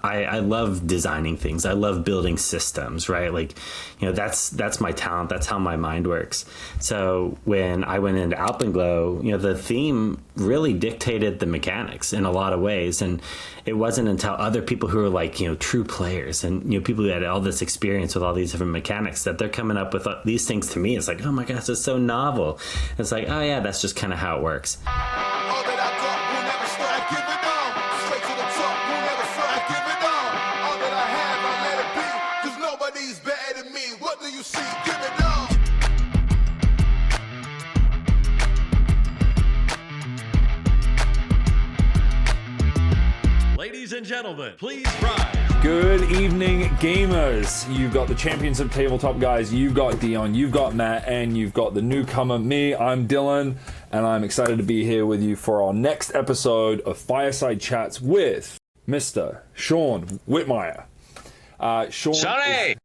I love designing things. I love building systems, right? Like, that's my talent. That's how my mind works. So when I went into Alpenglow, the theme really dictated the mechanics in a lot of ways. And it wasn't until other people who were like, true players and, people who had all this experience with all these different mechanics that they're coming up with these things to me. It's like, oh my gosh, it's so novel. It's like, oh yeah, that's just kind of how it works. Ladies and gentlemen, please rise. Good evening, gamers. You've got the Champions of Tabletop guys, you've got Deon, you've got Matt, and you've got the newcomer, me. I'm Dillion, and I'm excited to be here with you for our next episode of Fireside Chats with Mr. Sean Whitmire. Shawnee!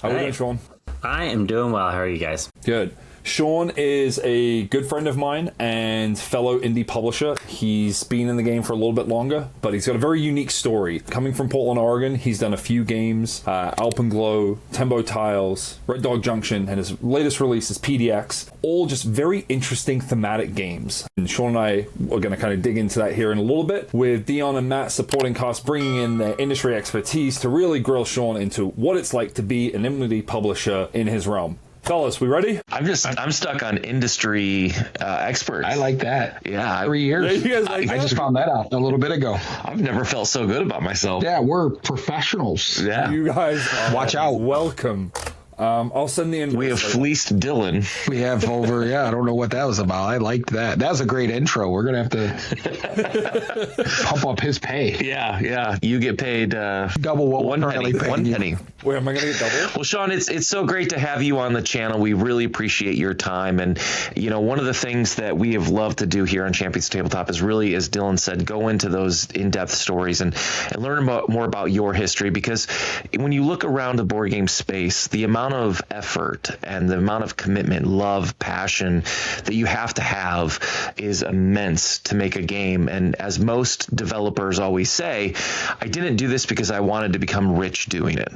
How are you doing, Sean? I am doing well. How are you guys? Good. Sean is a good friend of mine and fellow indie publisher. He's been in the game for a little bit longer, but he's got a very unique story. Coming from Portland, Oregon, he's done a few games, Alpenglow, Tembo Tiles, Red Dog Junction, and his latest release is PDX. All just very interesting thematic games. And Sean and I are going to kind of dig into that here in a little bit, with Deon and Matt supporting cast, bringing in their industry expertise to really grill Sean into what it's like to be an indie publisher in his realm. Fellas, we ready? I'm stuck on industry experts. I like that. Yeah. 3 years. You guys like I that? just found that out a little bit ago. I've never felt so good about myself. Yeah, we're professionals. Yeah. You guys are Watch out. welcome. I'll send the invite. We have fleeced Dylan. We have over, I don't know what that was about. I liked that. That was a great intro. We're going to have to pump up his pay. Yeah. You get paid Double what one we're penny. currently paying One you. penny. Wait, am I going to get double? Well, Sean, it's so great to have you on the channel. We really appreciate your time. And, one of the things that we have loved to do here on Champions of Tabletop is really, as Dylan said, go into those in-depth stories and learn more about your history. Because when you look around the board game space, the amount of effort and the amount of commitment, love, passion that you have to have is immense to make a game. And as most developers always say, I didn't do this because I wanted to become rich doing it.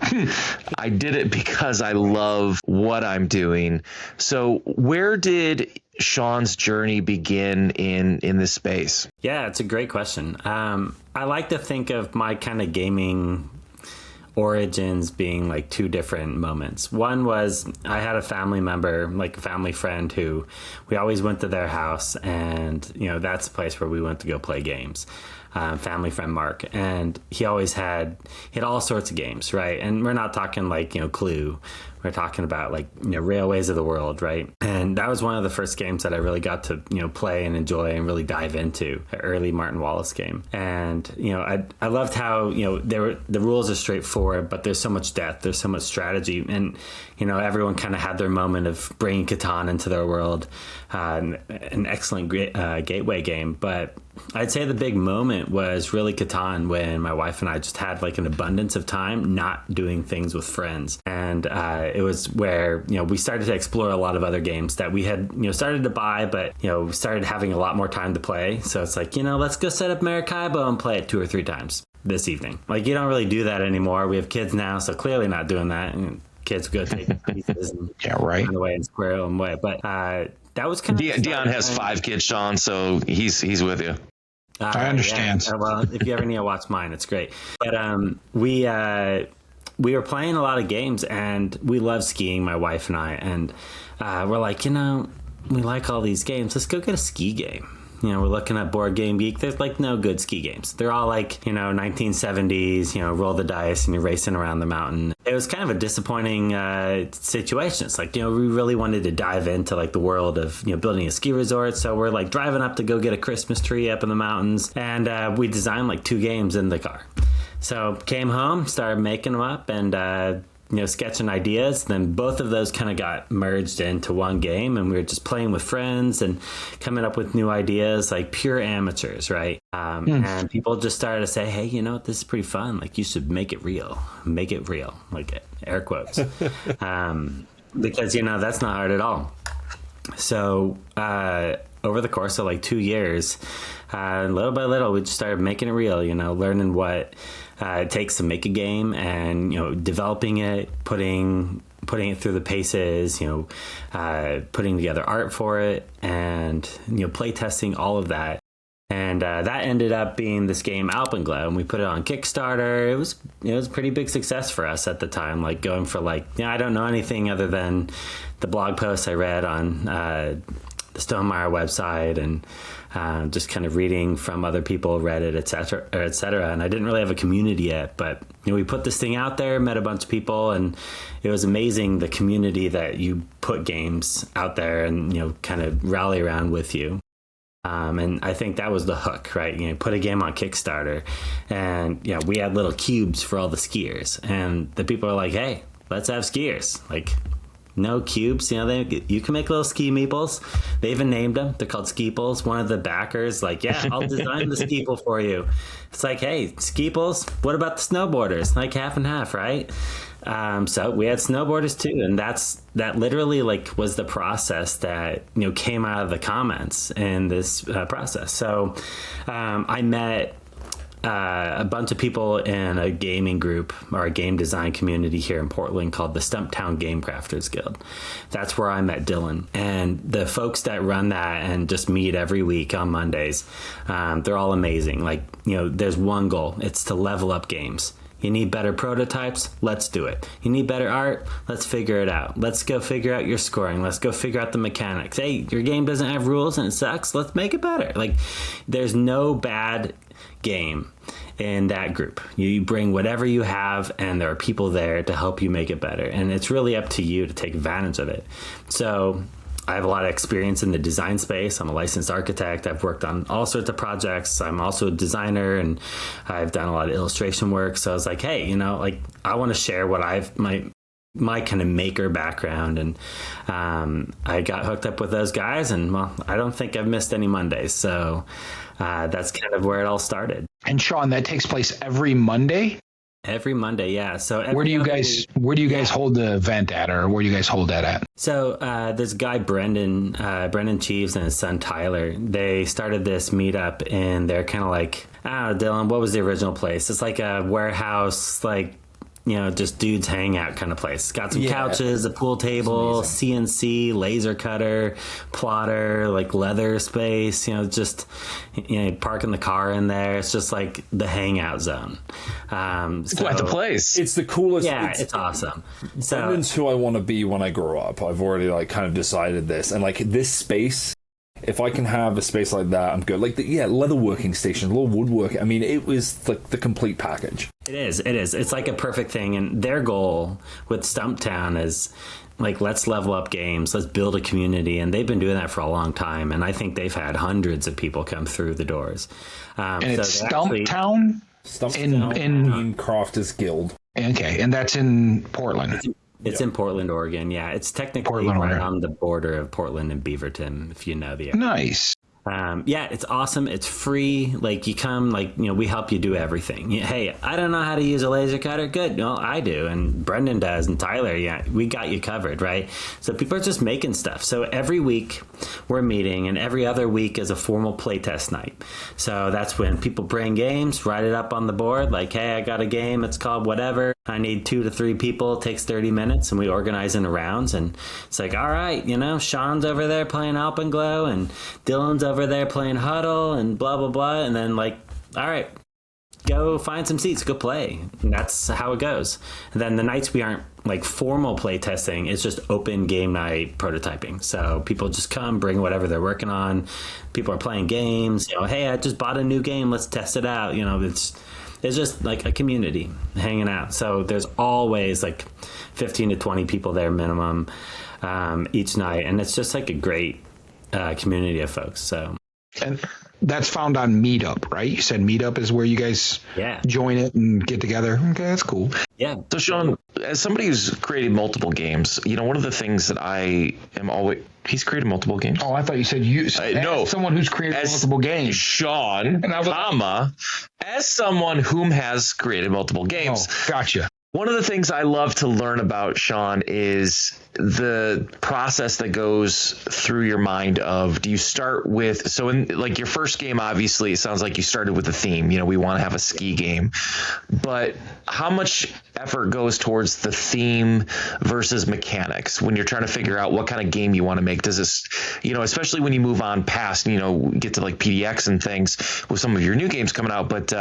I did it because I love what I'm doing. So where did Sean's journey begin in this space? Yeah, it's a great question. I like to think of my kind of gaming origins being like two different moments. One was I had a family member, like a family friend, who we always went to their house, and that's the place where we went to go play games. Family friend Mark, and he had all sorts of games, right? And we're not talking like Clue. We're talking about like Railways of the World, right? And that was one of the first games that I really got to play and enjoy and really dive into, the early Martin Wallace game. And I loved how the rules are straightforward, but there's so much depth, there's so much strategy, and everyone kind of had their moment of bringing Catan into their world. An excellent gateway game, but I'd say the big moment was really Catan, when my wife and I just had like an abundance of time not doing things with friends. And it was where, we started to explore a lot of other games that we had, started to buy, but, we started having a lot more time to play. So it's like, let's go set up Maracaibo and play it 2 or 3 times this evening. Like, you don't really do that anymore. We have kids now, so clearly not doing that. And kids go take pieces and run away and square them away. But that was kind of... Dion has 5 kids, Sean, so he's with you. I understand. Yeah. Well, if you ever need to watch mine, it's great. But we were playing a lot of games, and we love skiing, my wife and I. And we're like, we like all these games. Let's go get a ski game. We're looking at Board Game Geek. There's like no good ski games. They're all like, 1970s, roll the dice and you're racing around the mountain. It was kind of a disappointing situation. It's like, we really wanted to dive into like the world of, building a ski resort. So we're like driving up to go get a Christmas tree up in the mountains. And we designed like 2 games in the car. So came home, started making them up, and sketching ideas. Then both of those kind of got merged into one game, and we were just playing with friends and coming up with new ideas, like pure amateurs, right? And people just started to say, hey, this is pretty fun. Like, you should make it real, like air quotes. Because, that's not hard at all. So over the course of like 2 years, little by little, we just started making it real, learning what it takes to make a game, and developing it, putting it through the paces, putting together art for it, and play testing, all of that. And that ended up being this game Alpenglow, and we put it on Kickstarter. It was a pretty big success for us at the time, like going for I don't know anything other than the blog posts I read on the Stonemaier website, and just kind of reading from other people, Reddit, et cetera. And I didn't really have a community yet, but we put this thing out there, met a bunch of people, and it was amazing, the community that you put games out there and kind of rally around with you. And I think that was the hook, right? Put a game on Kickstarter, and we had little cubes for all the skiers, and the people are like, hey, let's have skiers. No cubes, you can make little ski meeples. They even named them. They're called Skeeples. One of the backers, yeah, I'll design the Skeeple for you. It's like, hey, Skeeples, what about the snowboarders? Half and half, right? So we had snowboarders too, and that literally was the process that came out of the comments in this process. So I met a bunch of people in a gaming group or a game design community here in Portland called the Stumptown Game Crafters Guild. That's where I met Dillion, and the folks that run that and just meet every week on Mondays. They're all amazing. There's one goal. It's to level up games. You need better prototypes? Let's do it. You need better art? Let's figure it out. Let's go figure out your scoring. Let's go figure out the mechanics. Hey, your game doesn't have rules and it sucks. Let's make it better. There's no bad game in that group. You bring whatever you have, and there are people there to help you make it better. And it's really up to you to take advantage of it. So I have a lot of experience in the design space. I'm a licensed architect. I've worked on all sorts of projects. I'm also a designer, and I've done a lot of illustration work. So I was like, hey, I want to share what my kind of maker background. And I got hooked up with those guys, and I don't think I've missed any Mondays. So that's kind of where it all started. And Sean, that takes place every Monday? Every Monday, yeah. So where do you guys hold the event at, or where do you guys hold that at? So this guy Brendan Cheeves and his son Tyler, they started this meetup, and they're kind of like, I don't know, Dylan, what was the original place? It's like a warehouse, just dudes hangout kind of place. Got some couches, a pool table, CNC, laser cutter, plotter, leather space, just parking the car in there. It's just the hangout zone. Quite the place. It's the coolest. Yeah, it's awesome. So Brendan's who I want to be when I grow up. I've already kind of decided this, and this space. If I can have a space like that, I'm good. Leatherworking station, a little woodwork. I mean, it was the complete package. It is. It's like a perfect thing. And their goal with Stumptown is let's level up games. Let's build a community. And they've been doing that for a long time. And I think they've had hundreds of people come through the doors. And it's Stumptown? Stumptown in Crafters Guild. Okay. And that's in Portland. It's in Portland, Oregon. Yeah, it's technically Portland, right Oregon. on the border of Portland and Beaverton, if you know the area. Nice. Yeah, it's awesome. It's free. You come, we help you do everything. Hey, I don't know how to use a laser cutter. Good. No, I do. And Brendan does. And Tyler, yeah, we got you covered, right? So people are just making stuff. So every week we're meeting, and every other week is a formal playtest night. So that's when people bring games, write it up on the board. Hey, I got a game. It's called whatever. I need 2 to 3 people. It takes 30 minutes, and we organize into rounds. And it's all right, Sean's over there playing Alpenglow, and Dylan's over there playing Huddle, and blah, blah, blah. And then all right, go find some seats, go play. And that's how it goes. And then the nights we aren't formal play testing, it's just open game night prototyping. So people just come, bring whatever they're working on. People are playing games. Hey, I just bought a new game. Let's test it out. It's just a community hanging out. So there's always 15 to 20 people there minimum each night. And it's just a great community of folks. So. And that's found on Meetup, right? You said Meetup is where you guys join it and get together. Okay, that's cool. Yeah. So Sean, as somebody who's created multiple games, one of the things that I am always... He's created multiple games? Oh, I thought you said you... No. Someone who's created multiple games. Sean, as someone whom has created multiple games. Oh, gotcha. One of the things I love to learn about, Sean, is the process that goes through your mind of, do you start with, so in like your first game, obviously it sounds like you started with a theme, we want to have a ski game, but how much effort goes towards the theme versus mechanics when you're trying to figure out what kind of game you want to make? Does this, especially when you move on past, get to like PDX and things with some of your new games coming out, but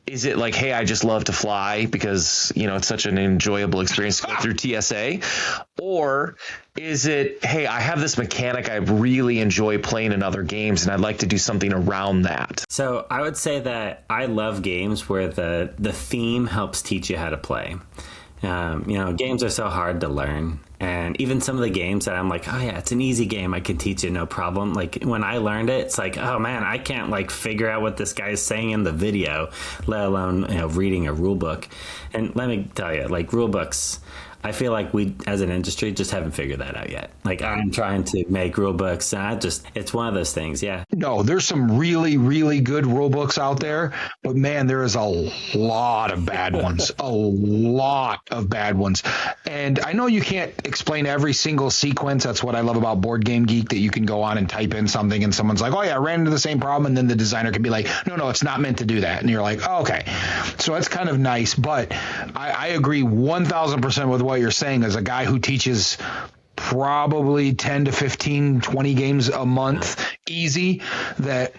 is it like, hey, I just love to fly because, it's such an enjoyable experience to go through TSA? Or is it, hey, I have this mechanic I really enjoy playing in other games and I'd like to do something around that? So I would say that I love games where the theme helps teach you how to play. Games are so hard to learn. And even some of the games that I'm like, oh yeah, it's an easy game, I can teach it, no problem. Like when I learned it, it's like, oh man, I can't like figure out what this guy is saying in the video, let alone reading a rule book. And let me tell you, like rule books, I feel like we as an industry just haven't figured that out yet. Like I'm trying to make rule books and it's one of those things. Yeah. No, there's some really, really good rule books out there, but man, there is a lot of bad ones, a lot of bad ones. And I know you can't explain every single sequence. That's what I love about Board Game Geek, that you can go on and type in something and someone's like, oh yeah, I ran into the same problem. And then the designer can be like, no, it's not meant to do that. And you're like, oh, okay. So that's kind of nice. But I agree 1000% with what you're saying. As a guy who teaches probably 10 to 15, 20 games a month, easy, that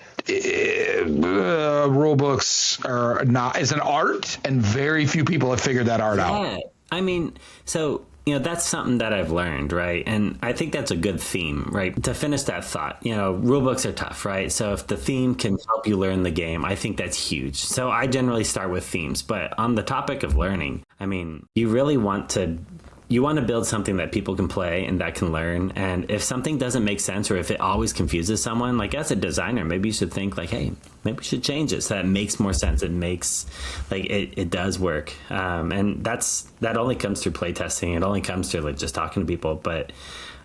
rule books are not, is an art, and very few people have figured that art out. I mean, so that's something that I've learned, right? And I think that's a good theme, right? To finish that thought, rule books are tough, right? So if the theme can help you learn the game, I think that's huge. So I generally start with themes. But on the topic of learning, I mean, you really want to build something that people can play and that can learn. And if something doesn't make sense, or if it always confuses someone, like as a designer, maybe you should think like, hey, maybe we should change it so that it makes more sense. It makes like it does work. And that only comes through playtesting. It only comes through like just talking to people. But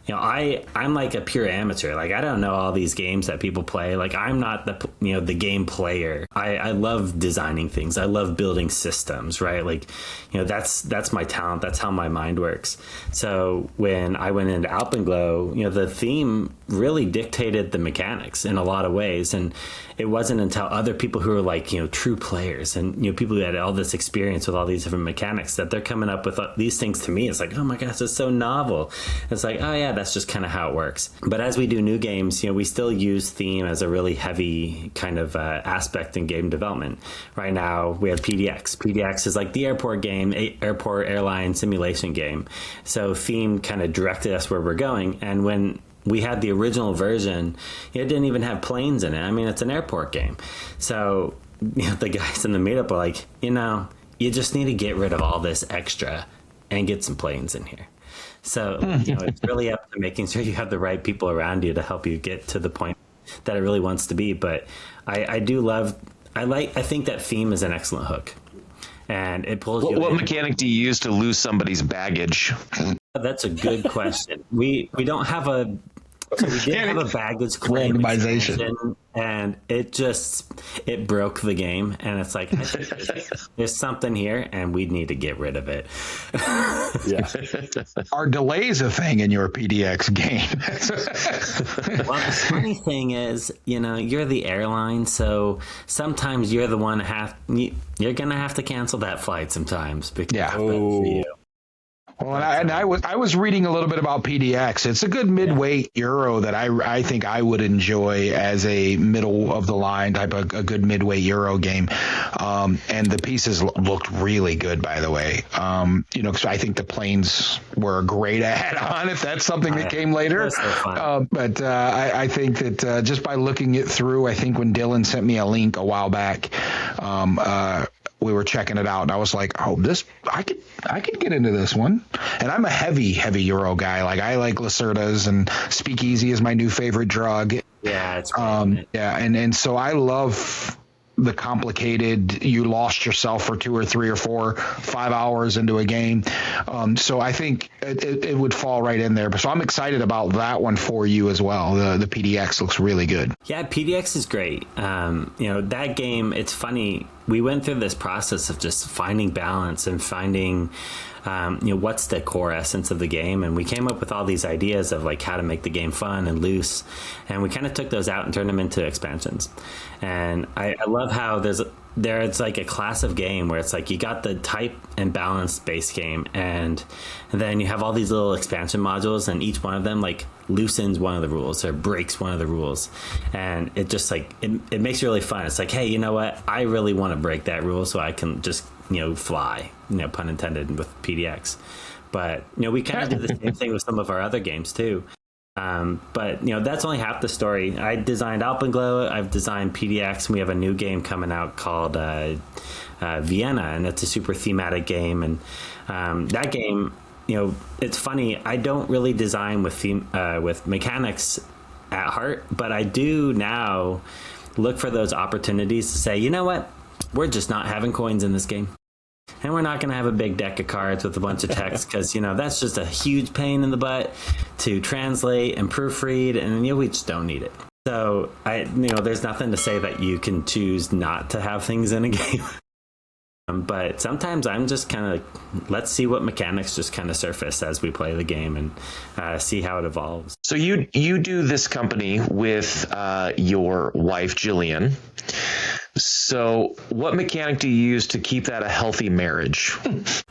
I'm like a pure amateur. Like I don't know all these games that people play. Like I'm not the game player. I love designing things. I love building systems, right? Like, that's my talent. That's how my mind works. So when I went into Alpenglow, the theme really dictated the mechanics in a lot of ways. And it wasn't until other people who are like, true players and, people who had all this experience with all these different mechanics that they're coming up with these things to me. It's like, oh my gosh, it's so novel. It's like, oh yeah, that's just kind of how it works. But as we do new games, we still use theme as a really heavy kind of aspect in game development. Right now we have PDX. PDX is like the airport game, airport airline simulation game. So theme kind of directed us where we're going. And when we had the original version, it didn't even have planes in it. I mean, it's an airport game. So the guys in the meetup are like, you just need to get rid of all this extra and get some planes in here. So, it's really up to making sure you have the right people around you to help you get to the point that it really wants to be. But I think that theme is an excellent hook. And it pulls you in. What mechanic do you use to lose somebody's baggage? That's a good question. We don't have a... So we did have a baggage claim randomization, and it broke the game. And it's like, I think there's something here, and we need to get rid of it. Yeah. Are delays a thing in your PDX game? Well, the funny thing is, you're the airline, so sometimes you're the one you're going to have to cancel that flight sometimes because that's for you. Well, and I was reading a little bit about PDX. It's a good midweight Euro that I think I would enjoy as a middle of the line type of a good midweight Euro game. And the pieces looked really good, by the way. Because I think the planes were a great add-on if that's something that came later. But I think that just by looking it through, I think when Dylan sent me a link a while back, we were checking it out, and I was like, "Oh, I could get into this one." And I'm a heavy Euro guy. Like I like Lacerdas, and Speakeasy is my new favorite drug. Yeah, it's great. And so I love the complicated. You lost yourself for 2 or 3 or 4, 5 hours into a game. So I think it would fall right in there. So I'm excited about that one for you as well. The PDX looks really good. Yeah, PDX is great. That game. It's funny. we went through this process of just finding balance and finding, what's the core essence of the game. And we came up with all these ideas of like how to make the game fun and loose. And we kind of took those out and turned them into expansions. And I love how it's like a class of game where it's like you got the type and balance base game, and then you have all these little expansion modules, and each one of them like loosens one of the rules or breaks one of the rules, and it just like it makes it really fun. It's like, hey, you know what, I really want to break that rule so I can just fly, pun intended, with PDX. But we kind of do the same thing with some of our other games too. But that's only half the story. I designed Alpenglow, I've designed PDX, and we have a new game coming out called Vienna, and it's a super thematic game. And that game, it's funny, I don't really design with mechanics at heart, but I do now look for those opportunities to say, you know what, we're just not having coins in this game. And we're not going to have a big deck of cards with a bunch of text because, that's just a huge pain in the butt to translate and proofread, and we just don't need it. So, there's nothing to say that you can choose not to have things in a game. But sometimes I'm just kind of like, let's see what mechanics just kind of surface as we play the game and see how it evolves. So you do this company with your wife, Dillion. So what mechanic do you use to keep that a healthy marriage?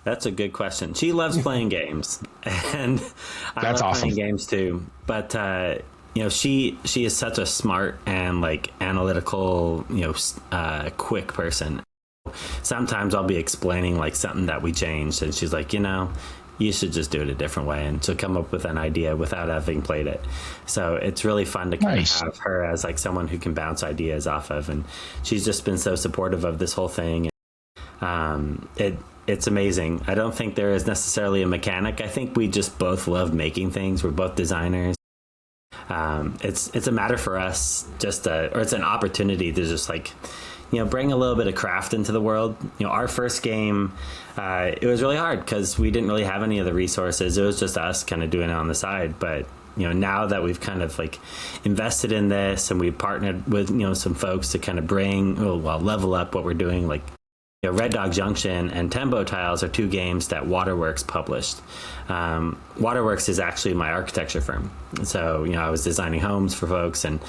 That's a good question. She loves playing games, and I love awesome. playing games too. But she is such a smart and like analytical, quick person. Sometimes I'll be explaining like something that we changed, and she's like, you should just do it a different way, and she'll come up with an idea without having played it. So it's really fun to kind of have her as like someone who can bounce ideas off of, and she's just been so supportive of this whole thing. It's amazing. I don't think there is necessarily a mechanic. I think we just both love making things. We're both designers. It's a matter for us or it's an opportunity to just like, bring a little bit of craft into the world. Our first game, it was really hard because we didn't really have any of the resources. It was just us kind of doing it on the side. But, now that we've kind of like invested in this, and we've partnered with, some folks to kind of level up what we're doing, like, Red Dog Junction and Tembo Tiles are two games that Waterworks published. Waterworks is actually my architecture firm. So, I was designing homes for folks, and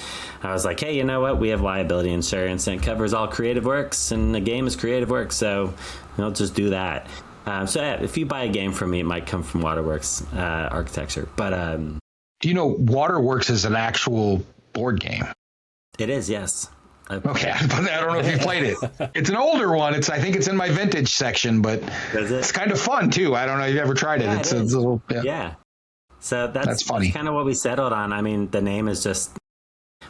I was like, hey, you know what? We have liability insurance, and it covers all creative works, and the game is creative work. So, just do that. If you buy a game from me, it might come from Waterworks architecture. But Waterworks is an actual board game? It is, yes. Okay, I don't know if you played it. It's an older one. I think it's in my vintage section, but it's kind of fun too. I don't know if you've ever tried it. Yeah, it's a little, yeah. So that's funny. That's kind of what we settled on. I mean, the name is just,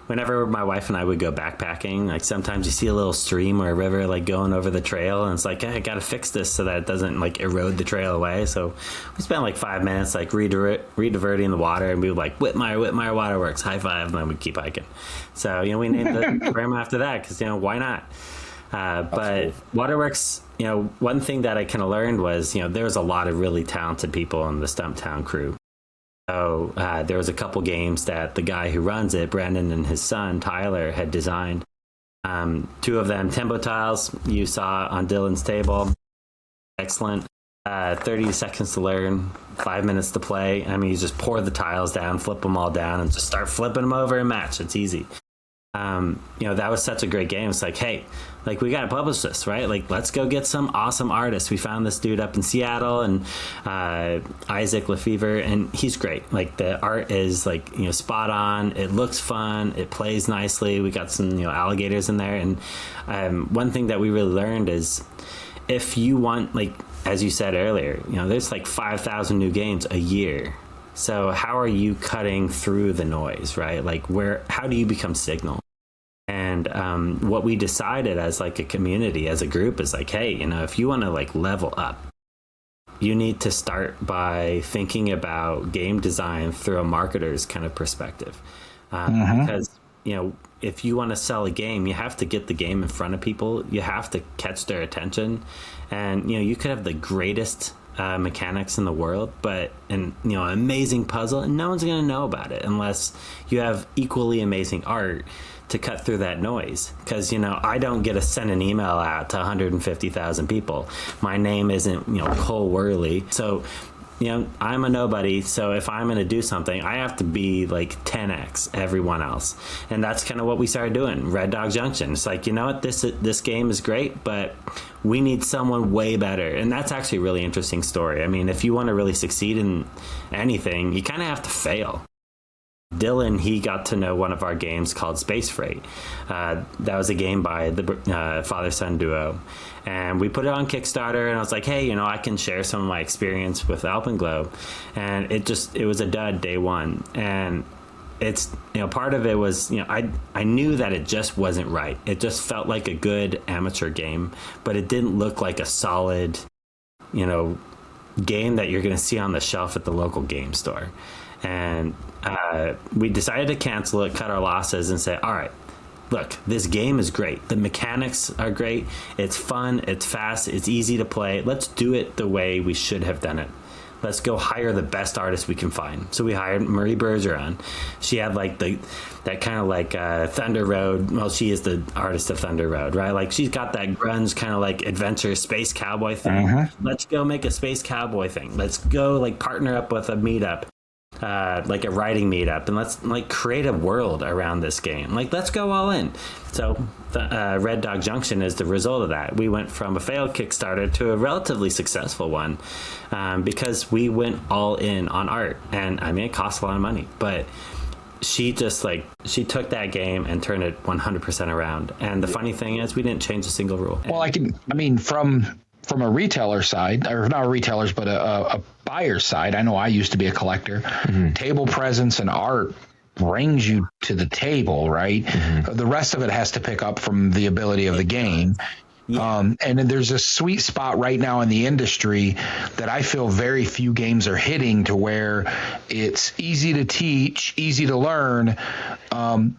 whenever my wife and I would go backpacking, like sometimes you see a little stream or a river like going over the trail, and it's like, hey, I got to fix this so that it doesn't like erode the trail away. So we spent like 5 minutes like rediverting the water, and we would like Whitmire Waterworks, high five, and then we'd keep hiking. So we named the program after that because why not? But cool. Waterworks, one thing that I kind of learned was there was a lot of really talented people in the Stumptown crew. So there was a couple games that the guy who runs it, Brandon, and his son, Tyler, had designed. Two of them, Tembo Tiles, you saw on Dylan's table. Excellent. 30 seconds to learn, 5 minutes to play. I mean, you just pour the tiles down, flip them all down, and just start flipping them over and match. It's easy. That was such a great game. It's like, hey, like we got to publish this, right? Like, let's go get some awesome artists. We found this dude up in Seattle, and Isaac Lefevre, and he's great. Like the art is like, spot on. It looks fun. It plays nicely. We got some, alligators in there. And one thing that we really learned is if you want, like, as you said earlier, there's like 5,000 new games a year. So how are you cutting through the noise, right? Like how do you become signal? And what we decided as like a community, as a group, is like, hey, if you want to like level up, you need to start by thinking about game design through a marketer's kind of perspective. Because, if you want to sell a game, you have to get the game in front of people. You have to catch their attention. And, you could have the greatest mechanics in the world, but an amazing puzzle, and no one's going to know about it unless you have equally amazing art to cut through that noise. Because, I don't get to send an email out to 150,000 people. My name isn't, Cole Worley. So, I'm a nobody. So if I'm going to do something, I have to be like 10x everyone else. And that's kind of what we started doing. Red Dog Junction. It's like, you know what, this game is great, but we need someone way better. And that's actually a really interesting story. I mean, if you want to really succeed in anything, you kind of have to fail. Dillion, he got to know one of our games called Space Freight. That was a game by the father-son duo. And we put it on Kickstarter, and I was like, hey, I can share some of my experience with Alpenglow. And it was a dud day one. And it's, part of it was, I knew that it just wasn't right. It just felt like a good amateur game, but it didn't look like a solid, game that you're going to see on the shelf at the local game store. And we decided to cancel it, cut our losses, and say, all right, look, this game is great. The mechanics are great. It's fun. It's fast. It's easy to play. Let's do it the way we should have done it. Let's go hire the best artist we can find. So we hired Marie Bergeron. She had like that kind of like Thunder Road. Well, she is the artist of Thunder Road, right? Like she's got that grunge kind of like adventure space cowboy thing. Let's go make a space cowboy thing. Let's go like partner up with a meetup. Like a writing meetup, and let's like create a world around this game. Like, let's go all in. So Red Dog Junction is the result of that. We went from a failed Kickstarter to a relatively successful one because we went all in on art. And I mean, it costs a lot of money, but she took that game and turned it 100% around. And the funny thing is, we didn't change a single rule. Well, from a retailer side, or not retailers, but a buyer's side, I know I used to be a collector. Table presence and art brings you to the table, right? The rest of it has to pick up from the ability of the game. Yeah. And then there's a sweet spot right now in the industry that I feel very few games are hitting, to where it's easy to teach, easy to learn,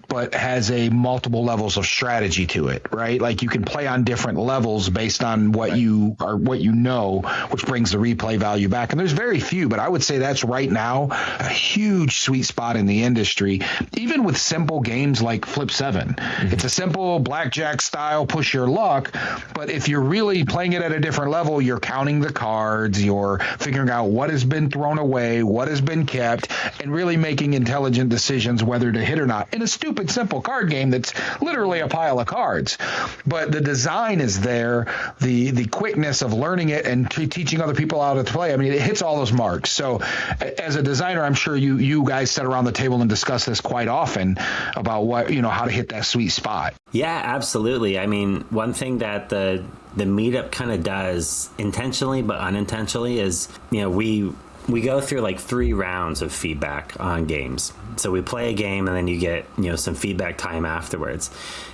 but has a multiple levels of strategy to it, right? Like you can play on different levels based on what you know, which brings the replay value back. And there's very few, but I would say that's right now a huge sweet spot in the industry, even with simple games like Flip 7. It's a simple blackjack style push your luck. But if you're really playing it at a different level, you're counting the cards, you're figuring out what has been thrown away, what has been kept, and really making intelligent decisions whether to hit or not. In a stupid, simple card game that's literally a pile of cards. But the design is there, the quickness of learning it and teaching other people how to play. I mean, it hits all those marks. So as a designer, I'm sure you guys sit around the table and discuss this quite often about how to hit that sweet spot. Yeah, absolutely. I mean, one thing that the meetup kind of does intentionally but unintentionally is, we go through like 3 rounds of feedback on games. So we play a game and then you get, some feedback time afterwards.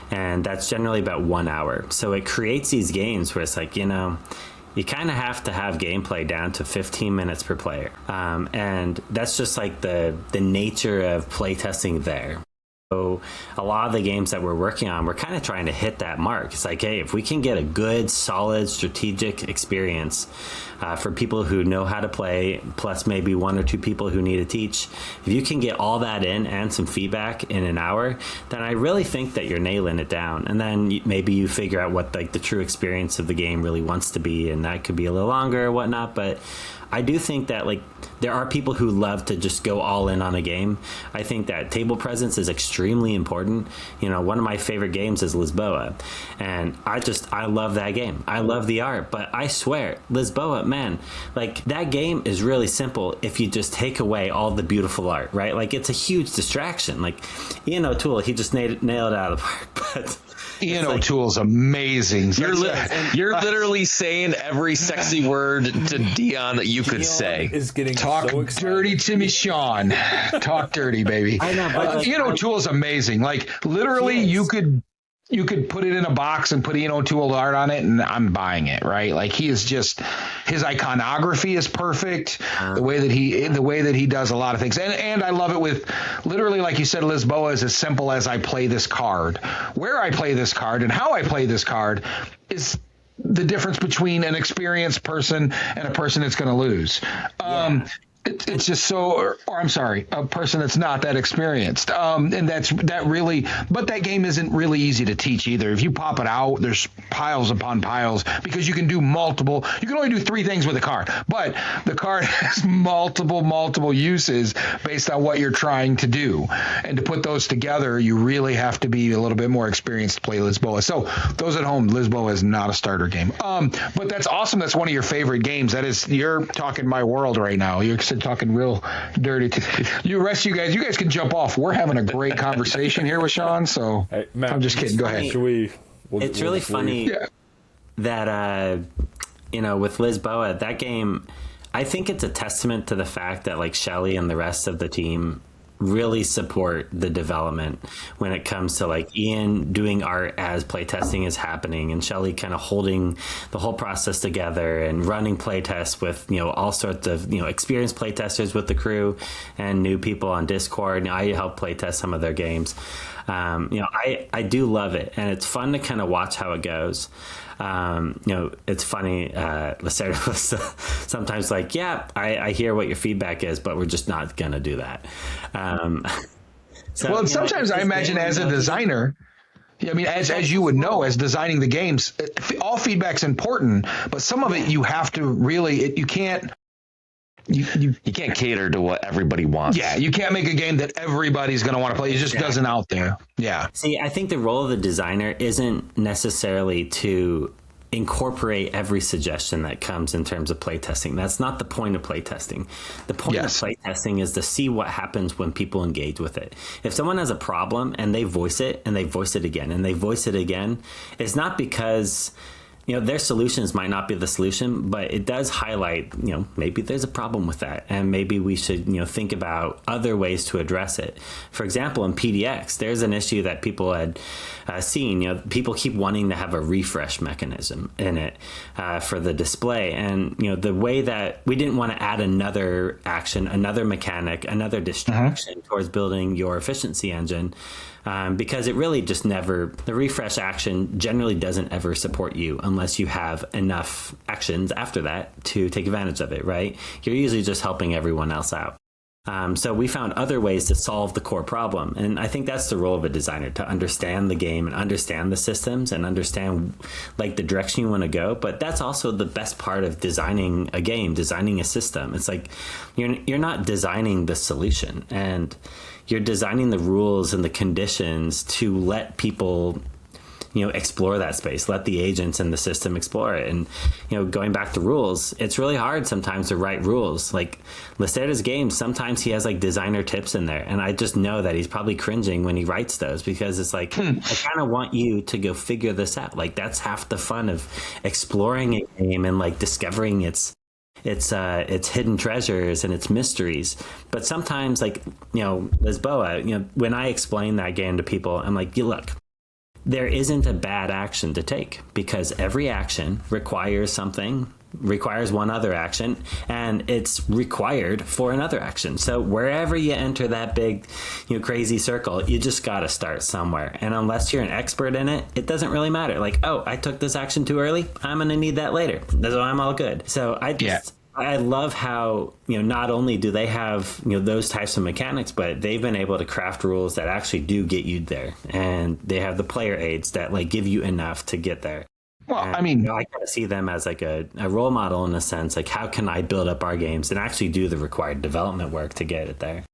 And that's generally about 1 hour. So it creates these games where it's like, you kind of have to have gameplay down to 15 minutes per player. And that's just like the nature of playtesting there. So a lot of the games that we're working on, we're kind of trying to hit that mark. It's like, hey, if we can get a good, solid, strategic experience for people who know how to play, plus maybe 1 or 2 people who need to teach, if you can get all that in and some feedback in an hour, then I really think that you're nailing it down. And then maybe you figure out what like the true experience of the game really wants to be, and that could be a little longer or whatnot. But I do think that like there are people who love to just go all in on a game. I think that table presence is extremely important. One of my favorite games is Lisboa, and I love that game. I love the art, but I swear, Lisboa, man, like that game is really simple if you just take away all the beautiful art, right? Like it's a huge distraction. Like Ian O'Toole, he just nailed it out of the park, but Ian O'Toole's amazing. You're literally saying every sexy word to Deon that you could say. Is getting Talk so dirty to me, Sean. Talk dirty, baby. I know, but Ian O'Toole's amazing. Like literally, you could put it in a box and put Ian O'Toole art on it, and I'm buying it, right? Like he is just, his iconography is perfect. The way that he does a lot of things, and I love it with literally, like you said, Lisboa is as simple as I play this card. Where I play this card and how I play this card is the difference between an experienced person and a person that's going to lose. it's just so, or I'm sorry, a person that's not that experienced. And but that game isn't really easy to teach either. If you pop it out, there's piles upon piles because you can do multiple. You can only do 3 things with a card, but the card has multiple uses based on what you're trying to do. And to put those together, you really have to be a little bit more experienced to play Lisboa. So those at home, Lisboa is not a starter game. But that's awesome. That's one of your favorite games. That is, you're talking my world right now. You're talking real dirty. You guys can jump off. We're having a great conversation here with Sean. So hey, Matt, I'm just kidding. Go ahead. It's really funny that with Lisboa, that game, I think it's a testament to the fact that like Shelly and the rest of the team really support the development when it comes to like Ian doing art as playtesting is happening and Shelly kind of holding the whole process together and running playtests with all sorts of experienced playtesters with the crew and new people on Discord. I help playtest some of their games. I do love it, and it's fun to kind of watch how it goes. It's funny. Lacerda was sometimes like, yeah, I hear what your feedback is, but we're just not going to do that. Sometimes I imagine as a designer, I mean, as you would know, as designing the games, all feedback's important, but some of it you have to really, you can't. You can't cater to what everybody wants. Yeah, you can't make a game that everybody's going to want to play. It just doesn't out there. Yeah. See, I think the role of the designer isn't necessarily to incorporate every suggestion that comes in terms of playtesting. That's not the point of playtesting. The point of playtesting is to see what happens when people engage with it. If someone has a problem and they voice it and they voice it again and they voice it again, it's not because their solutions might not be the solution, but it does highlight, maybe there's a problem with that. And maybe we should, think about other ways to address it. For example, in PDX, there's an issue that people had seen. People keep wanting to have a refresh mechanism in it for the display. And, the way that we didn't want to add another action, another mechanic, another distraction towards building your efficiency engine. Because it really just the refresh action generally doesn't ever support you unless you have enough actions after that to take advantage of it, right? You're usually just helping everyone else out. So we found other ways to solve the core problem. And I think that's the role of a designer, to understand the game and understand the systems and understand like the direction you want to go. But that's also the best part of designing a game, designing a system. It's like you're not designing the solution, and you're designing the rules and the conditions to let people explore that space, let the agents in the system explore it. And going back to rules, it's really hard sometimes to write rules. Like Lacerda's games, sometimes he has like designer tips in there, and I just know that he's probably cringing when he writes those, because it's like, I kind of want you to go figure this out. Like that's half the fun of exploring a game and like discovering its hidden treasures and its mysteries. But sometimes, like Lisboa, when I explain that game to people, I'm like, look, there isn't a bad action to take, because every action requires one other action, and it's required for another action. So wherever you enter that big, crazy circle, you just got to start somewhere. And unless you're an expert in it, it doesn't really matter. Like, oh, I took this action too early, I'm going to need that later. So I'm all good. So I love how, not only do they have, those types of mechanics, but they've been able to craft rules that actually do get you there. And they have the player aids that like give you enough to get there. Well, and, I mean, I kind of see them as like a role model in a sense. Like, how can I build up our games and actually do the required development work to get it there?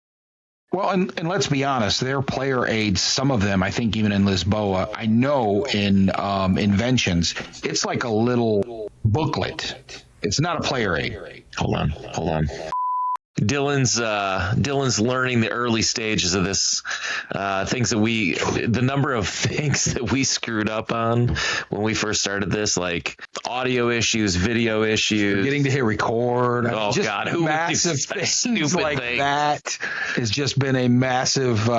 Well, and let's be honest, their player aids, some of them, I think even in Lisboa, I know in Inventions, it's like a little booklet. It's not a player aid. Hold on. Dylan's learning the early stages of this, the number of things that we screwed up on when we first started this, like audio issues, video issues, getting to hit record. Oh just God, who massive things like thing? That has just been a massive.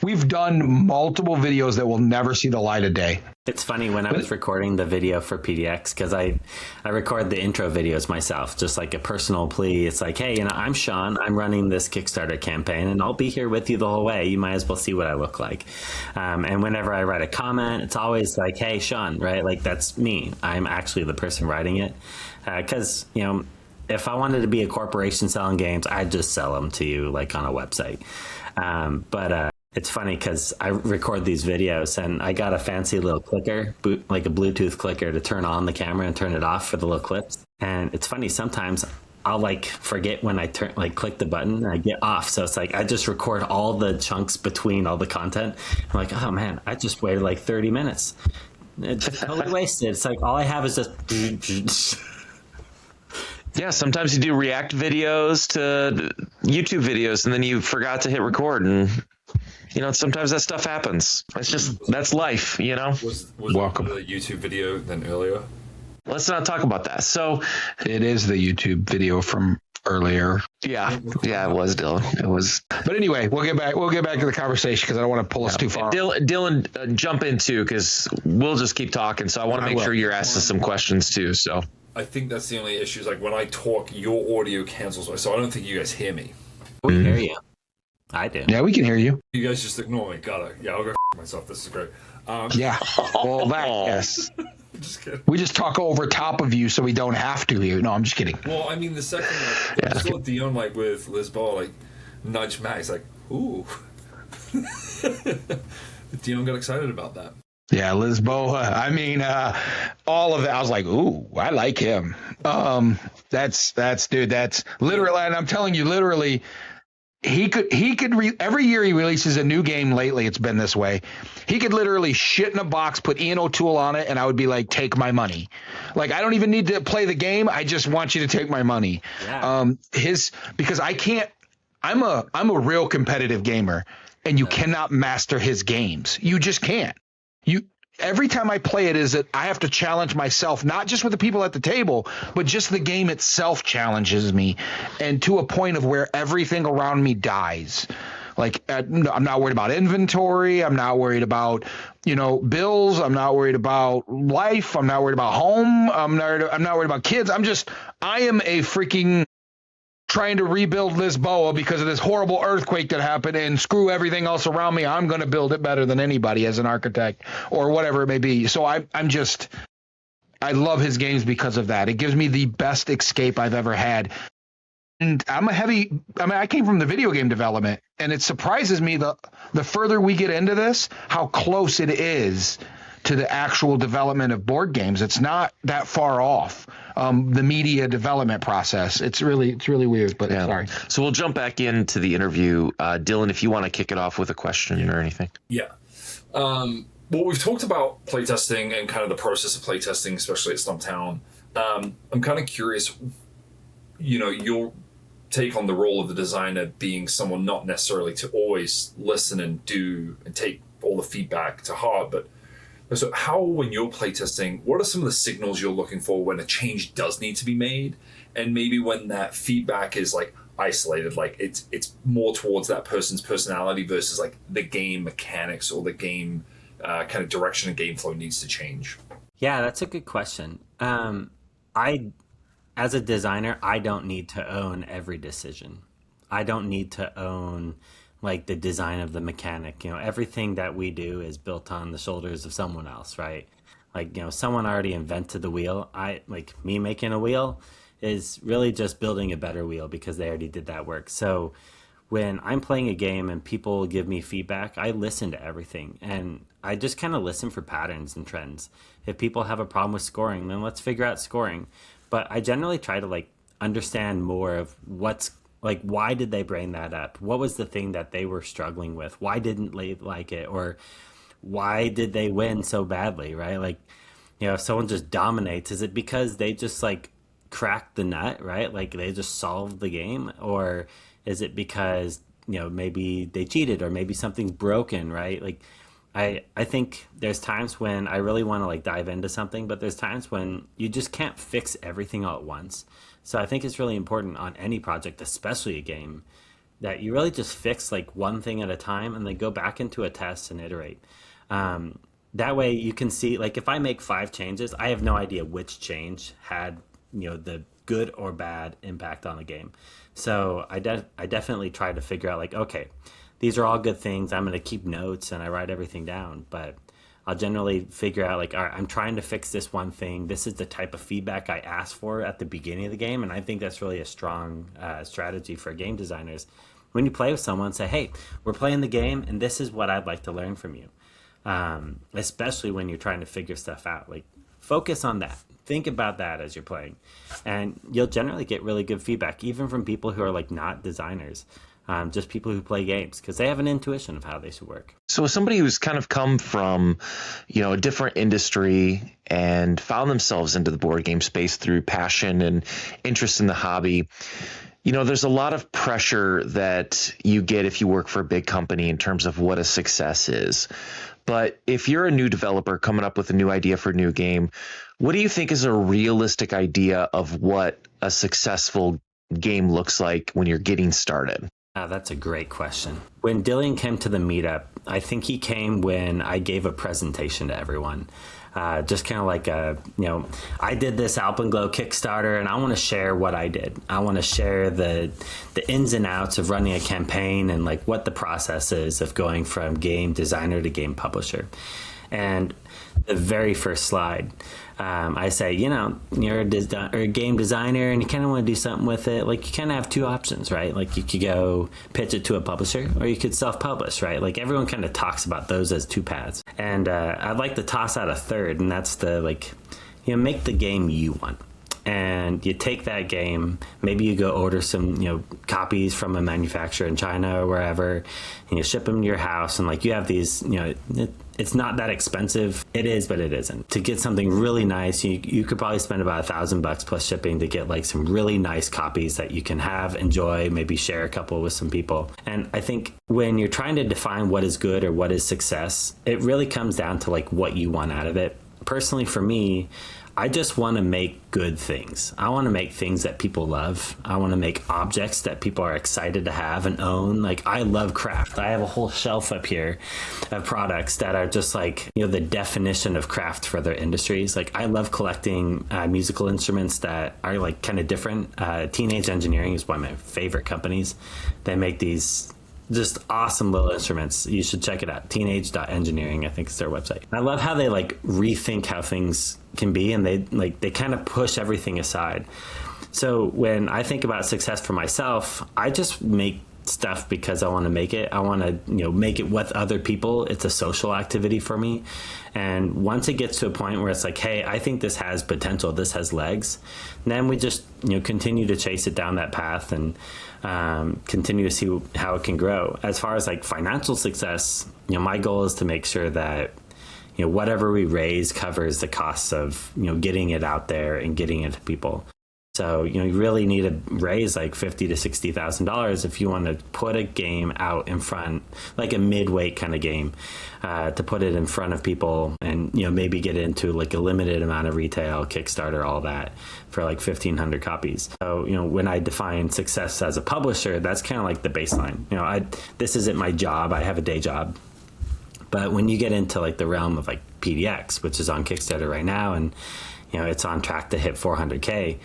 We've done multiple videos that will never see the light of day. It's funny, when I was recording the video for PDX, because I record the intro videos myself, just like a personal plea. It's like, hey, I'm Sean. I'm running this Kickstarter campaign, and I'll be here with you the whole way. You might as well see what I look like. And whenever I write a comment, it's always like, hey, Sean, right? Like, that's me. I'm actually the person writing it. Because, if I wanted to be a corporation selling games, I'd just sell them to you like on a website. But it's funny because I record these videos and I got a fancy little clicker, like a Bluetooth clicker to turn on the camera and turn it off for the little clips. And it's funny, sometimes I'll like forget when I click the button and I get off. So it's like I just record all the chunks between all the content. I'm like, oh man, I just waited like 30 minutes. It's totally wasted. It's like all I have is just Yeah, sometimes you do react videos to YouTube videos and then you forgot to hit record, and sometimes that stuff happens. That's life, Was Welcome. The YouTube video than earlier? Let's not talk about that. So It is the YouTube video from earlier. yeah, it was Dylan. It was. But anyway, we'll get back to the conversation because I don't want to pull us too far. Dylan, jump in too, because we'll just keep talking. So I want to make sure you're asking some questions too. So I think that's the only issue. Is like when I talk, your audio cancels, so I don't think you guys hear me. we hear you. I do. Yeah, we can hear you. You guys just ignore me. Got it. Yeah, I'll go myself. This is great. Yeah. Well, yes. Just kidding. We just talk over top of you so we don't have to hear. No, I'm just kidding. Well, I mean, the second I saw Deon with Lisboa nudge Max ooh. Deon got excited about that. Yeah, Lisboa. I mean, all of that. I was like, ooh, I like him. That's literally, and I'm telling you, literally, he could every year he releases a new game lately. It's been this way. He could literally shit in a box, put Ian O'Toole on it, and I would be like, take my money. Like, I don't even need to play the game. I just want you to take my money. Yeah. Because I can't, I'm a real competitive gamer, and you cannot master his games. You just can't. Every time I play it is that I have to challenge myself, not just with the people at the table, but just the game itself challenges me, and to a point of where everything around me dies. Like, I'm not worried about inventory. I'm not worried about, bills. I'm not worried about life. I'm not worried about home. I'm not worried about kids. I am a freaking trying to rebuild Lisboa because of this horrible earthquake that happened, and screw everything else around me. I'm going to build it better than anybody as an architect or whatever it may be. So I love his games because of that. It gives me the best escape I've ever had. And I came from the video game development, and it surprises me the further we get into this, how close it is to the actual development of board games. It's not that far off. The media development process. It's really weird, but sorry. So we'll jump back into the interview. Dylan, if you want to kick it off with a question or anything. Yeah. Well, we've talked about playtesting and kind of the process of playtesting, especially at Stumptown. I'm kind of curious, your take on the role of the designer being someone not necessarily to always listen and do and take all the feedback to heart, but so how, when you're playtesting, what are some of the signals you're looking for when a change does need to be made? And maybe when that feedback is isolated, it's more towards that person's personality versus the game mechanics or the game kind of direction and game flow needs to change? Yeah, that's a good question. As a designer, I don't need to own every decision. I don't need to own the design of the mechanic. Everything that we do is built on the shoulders of someone else, right? Someone already invented the wheel. Me making a wheel is really just building a better wheel because they already did that work. So when I'm playing a game and people give me feedback, I listen to everything, and I just kind of listen for patterns and trends. If people have a problem with scoring, then let's figure out scoring. But I generally try to understand more of what's why did they bring that up? What was the thing that they were struggling with? Why didn't they like it? Or why did they win so badly, right? If someone just dominates, is it because they just cracked the nut, right? They just solved the game? Or is it because, maybe they cheated or maybe something's broken, right? I think there's times when I really want to dive into something, but there's times when you just can't fix everything all at once. So I think it's really important on any project, especially a game, that you really just fix one thing at a time and then go back into a test and iterate. That way you can see, if I make 5 changes, I have no idea which change had, the good or bad impact on the game. So I definitely try to figure out okay, these are all good things. I'm going to keep notes and I write everything down, but I'll generally figure out like, all right, I'm trying to fix this one thing. This is the type of feedback I asked for at the beginning of the game. And I think that's really a strong strategy for game designers. When you play with someone, say, hey, we're playing the game and this is what I'd like to learn from you. Especially when you're trying to figure stuff out, like focus on that. Think about that as you're playing, and you'll generally get really good feedback, even from people who are like not designers, just people who play games, because they have an intuition of how they should work. So as somebody who's kind of come from, a different industry and found themselves into the board game space through passion and interest in the hobby, there's a lot of pressure that you get if you work for a big company in terms of what a success is. But if you're a new developer coming up with a new idea for a new game, what do you think is a realistic idea of what a successful game looks like when you're getting started? That's a great question. When Dillion came to the meetup, I think he came when I gave a presentation to everyone. Just kind of like, I did this Alpenglow Kickstarter and I want to share what I did. I want to share the ins and outs of running a campaign and like what the process is of going from game designer to game publisher. And the very first slide, I say, you're a game designer and you kind of want to do something with it. Like you kind of have two options, right? Like you could go pitch it to a publisher or you could self-publish, right? Like everyone kind of talks about those as two paths. And I'd like to toss out a third, and that's make the game you want. And you take that game, maybe you go order some, copies from a manufacturer in China or wherever, and you ship them to your house. And like you have these, it's not that expensive. It is, but it isn't. To get something really nice, you could probably spend about $1,000 plus shipping to get like some really nice copies that you can have, enjoy, maybe share a couple with some people. And I think when you're trying to define what is good or what is success, it really comes down to like what you want out of it. Personally, for me, I just want to make good things. I want to make things that people love. I want to make objects that people are excited to have and own. Like I love craft. I have a whole shelf up here of products that are just like, the definition of craft for their industries. Like I love collecting musical instruments that are like kind of different. Teenage Engineering is one of my favorite companies. They make these just awesome little instruments. You should check it out. Teenage.engineering, I think is their website. I love how they like rethink how things can be, and they kind of push everything aside. So when I think about success for myself, I just make stuff because I want to make it. I want to, make it with other people. It's a social activity for me. And once it gets to a point where it's like, hey, I think this has potential, this has legs, then we just, continue to chase it down that path and continue to see how it can grow. As far as like financial success, my goal is to make sure that, whatever we raise covers the costs of, getting it out there and getting it to people. So, you really need to raise like $50,000 to $60,000 if you want to put a game out in front, like a mid-weight kind of game, to put it in front of people and, maybe get into like a limited amount of retail, Kickstarter, all that for like 1,500 copies. So, when I define success as a publisher, that's kind of like the baseline. This isn't my job. I have a day job. But when you get into like the realm of like PDX, which is on Kickstarter right now, and, it's on track to hit 400K,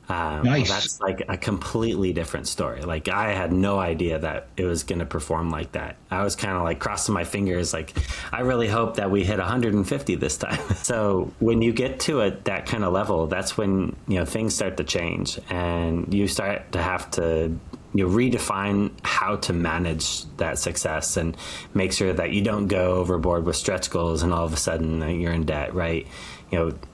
nice. That's like a completely different story. Like I had no idea that it was going to perform like that. I was kind of like crossing my fingers. Like I really hope that we hit 150 this time. So when you get to that kind of level, that's when, things start to change and you start to have to, redefine how to manage that success and make sure that you don't go overboard with stretch goals and all of a sudden you're in debt, right?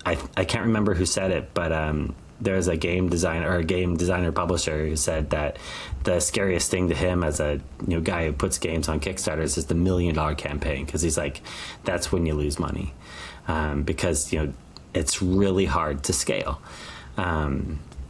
I can't remember who said it, but, there's a game designer publisher who said that the scariest thing to him as a guy who puts games on Kickstarters is the $1 million campaign, because he's like, that's when you lose money, because it's really hard to scale.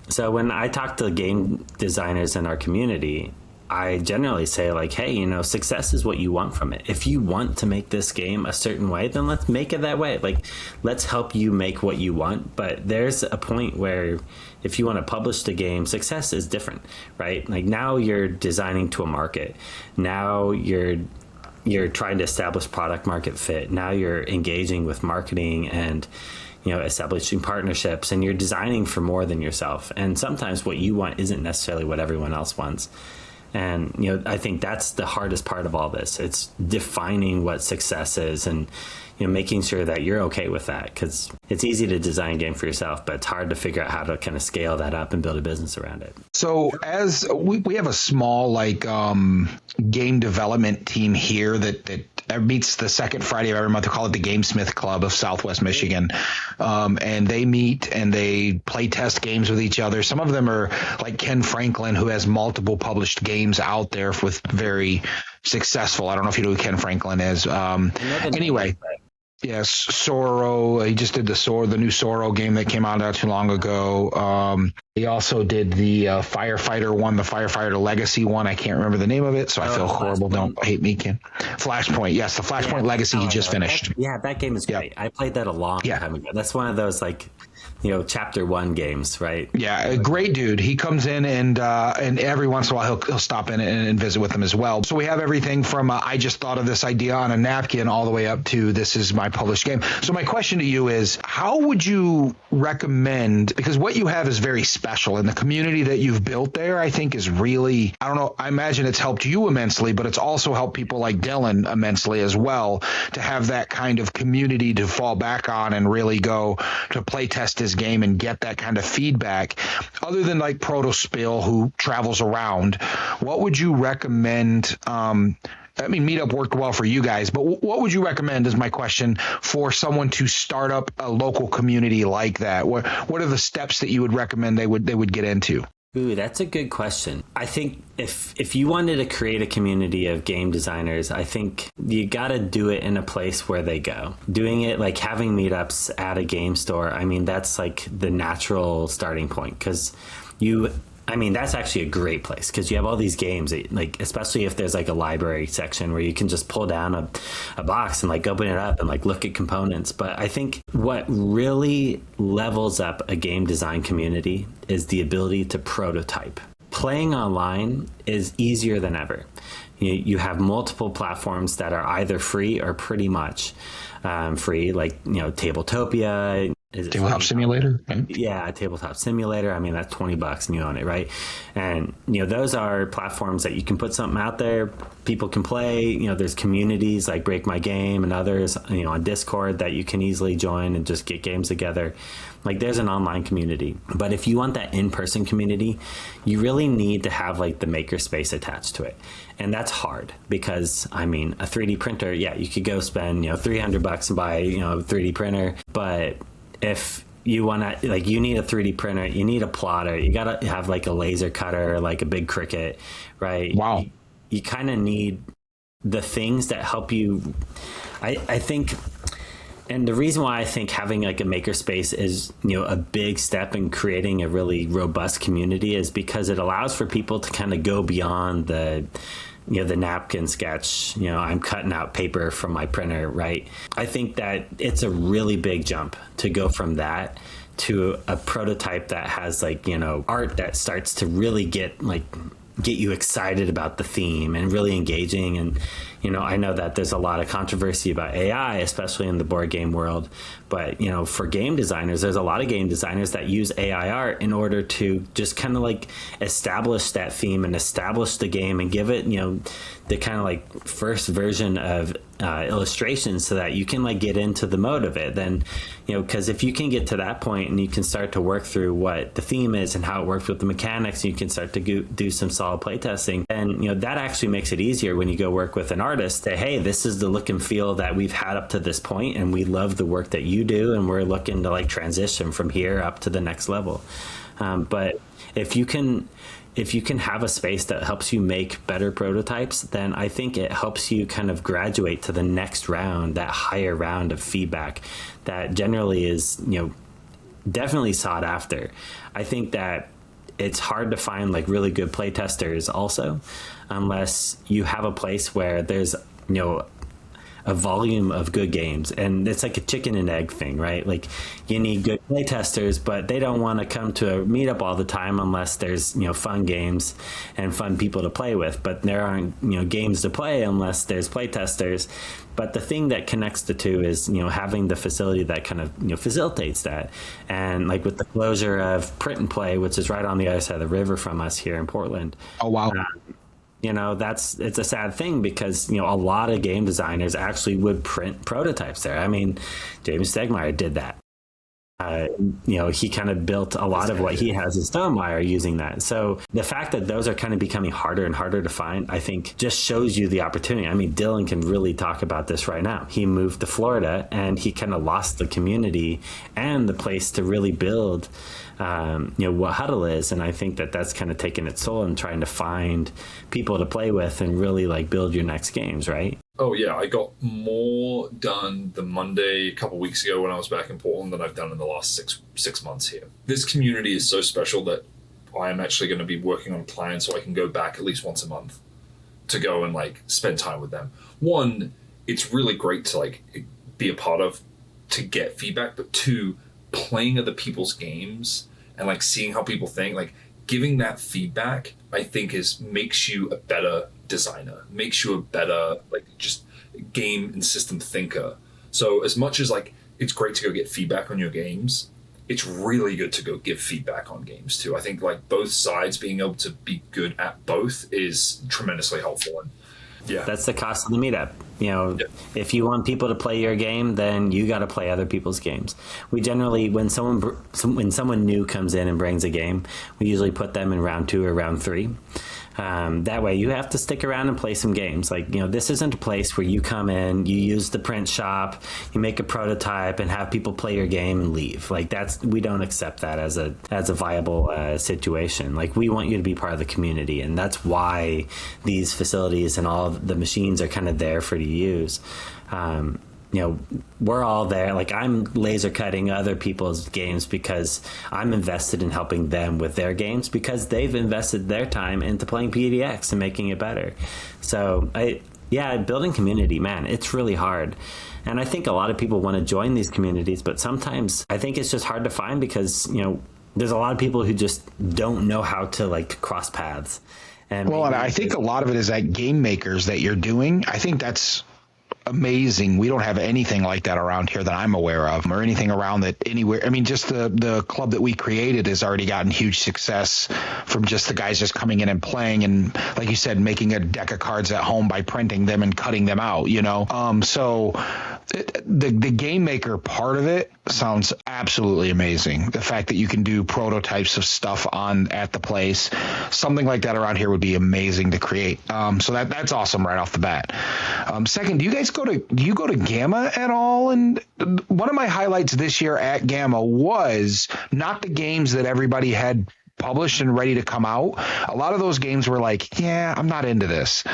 So when I talk to game designers in our community, I generally say like, hey, success is what you want from it. If you want to make this game a certain way, then let's make it that way. Like, let's help you make what you want. But there's a point where if you want to publish the game, success is different, right? Like now you're designing to a market. Now you're trying to establish product market fit. Now you're engaging with marketing and establishing partnerships, and you're designing for more than yourself. And sometimes what you want isn't necessarily what everyone else wants. And, I think that's the hardest part of all this. It's defining what success is and, making sure that you're okay with that, because it's easy to design a game for yourself, but it's hard to figure out how to kind of scale that up and build a business around it. So as we have a small game development team here that meets the second Friday of every month. We call it the Gamesmith Club of Southwest Michigan. And they meet and they play test games with each other. Some of them are like Ken Franklin, who has multiple published games out there with very successful. I don't know if you know who Ken Franklin is. Anyway. Yes, Sorrow. He just did the new Sorrow game that came out not too long ago. He also did the Firefighter one, the Firefighter Legacy one. I can't remember the name of it, so I feel horrible. Don't hate me, Ken. Flashpoint. Yes, the Flashpoint Legacy he just finished. That game is great. I played that a long time ago. That's one of those chapter 1 games, right? Yeah, a great dude. He comes in and every once in a while he'll stop in and visit with them as well. So we have everything from I just thought of this idea on a napkin all the way up to this is my published game. So my question to you is, how would you recommend, because what you have is very special and the community that you've built there, I think is really, I don't know, I imagine it's helped you immensely, but it's also helped people like Dillion immensely as well, to have that kind of community to fall back on and really go to play test his game and get that kind of feedback. Other than like Protospill, who travels around, what would you recommend? Meetup worked well for you guys, but what would you recommend is my question for someone to start up a local community like that? What are the steps that you would recommend they would get into? Ooh, that's a good question. I think if you wanted to create a community of game designers, I think you got to do it in a place where they go. Doing it, like having meetups at a game store, that's like the natural starting point, because that's actually a great place, because you have all these games, especially if there's like a library section where you can just pull down a box and open it up and look at components. But I think what really levels up a game design community is the ability to prototype. Playing online is easier than ever. You have multiple platforms that are either free or pretty much free, like Tabletopia. Tabletop Simulator? Right? Yeah, Tabletop Simulator. That's $20 and you own it, right? And, those are platforms that you can put something out there, people can play. There's communities like Break My Game and others, on Discord that you can easily join and just get games together. There's an online community. But if you want that in-person community, you really need to have the makerspace attached to it. And that's hard because, a 3D printer, you could go spend, $300 and buy, a 3D printer. But if you want to, you need a 3D printer, you need a plotter, you got to have a laser cutter, a big Cricut, right? Wow. You kind of need the things that help you, I think. And the reason why I think having a makerspace is, a big step in creating a really robust community is because it allows for people to kind of go beyond the napkin sketch, I'm cutting out paper from my printer, right? I think that it's a really big jump to go from that to a prototype that has art that starts to really get you excited about the theme and really engaging. And, I know that there's a lot of controversy about AI, especially in the board game world. But, for game designers, there's a lot of game designers that use AI art in order to just kind of establish that theme and establish the game and give it, the kind of first version of illustrations so that you can get into the mode of it. Then, because if you can get to that point and you can start to work through what the theme is and how it works with the mechanics, and you can start to do some solid playtesting, and that actually makes it easier when you go work with an artist. Say, hey, this is the look and feel that we've had up to this point, and we love the work that you do, and we're looking to transition from here up to the next level. But if you can have a space that helps you make better prototypes, then I think it helps you kind of graduate to the next round, that higher round of feedback that generally is, definitely sought after. I think that it's hard to find really good playtesters also, unless you have a place where there's, a volume of good games, and it's like a chicken and egg thing, right? You need good playtesters, but they don't want to come to a meetup all the time unless there's fun games and fun people to play with. But there aren't games to play unless there's playtesters. But the thing that connects the two is having the facility that kind of facilitates that. And with the closure of Print and Play, which is right on the other side of the river from us here in Portland. Oh wow. You know, it's a sad thing because, you know, a lot of game designers actually would print prototypes there. I mean, James Stegmaier did that. You know, he kind of built a lot of what he has in Stonemaier using that. So the fact that those are kind of becoming harder and harder to find, I think just shows you the opportunity. I mean, Dillion can really talk about this right now. He moved to Florida and he kind of lost the community and the place to really build, you know, what Huddle is. And I think that that's kind of taken its toll in trying to find people to play with and really like build your next games, right? Oh, yeah. I got more done the Monday a couple weeks ago when I was back in Portland than I've done in the last six months here. This community is so special that I am actually going to be working on plans so I can go back at least once a month to go and like spend time with them. One, it's really great to like be a part of, to get feedback, but two, playing other people's games and like seeing how people think, like giving that feedback, I think makes you a better designer, makes you a better like just game and system thinker. So as much as like it's great to go get feedback on your games, it's really good to go give feedback on games too. I think like both sides being able to be good at both is tremendously helpful. And yeah, that's the cost of the meetup. You know, if you want people to play your game, then you got to play other people's games. We generally, when someone new comes in and brings a game, we usually put them in round 2 or round 3. That way you have to stick around and play some games. Like, you know, this isn't a place where you come in, you use the print shop, you make a prototype and have people play your game and leave. Like we don't accept that as a viable situation. Like we want you to be part of the community, and that's why these facilities and all of the machines are kind of there for you to use. You know, we're all there. Like I'm laser cutting other people's games because I'm invested in helping them with their games because they've invested their time into playing PDX and making it better. So building community, man, it's really hard. And I think a lot of people want to join these communities, but sometimes I think it's just hard to find because, you know, there's a lot of people who just don't know how to like cross paths. And I think a lot of it is that game makers that you're doing. I think that's amazing. We don't have anything like that around here that I'm aware of, or anything around that anywhere. I mean, just the club that we created has already gotten huge success from just the guys just coming in and playing, and like you said, making a deck of cards at home by printing them and cutting them out, you know. So the game maker part of it sounds absolutely amazing. The fact that you can do prototypes of stuff at the place, something like that around here would be amazing to create. So that's awesome right off the bat. Second, do you go to Gamma at all? And one of my highlights this year at Gamma was not the games that everybody had published and ready to come out. A lot of those games were like, yeah, I'm not into this.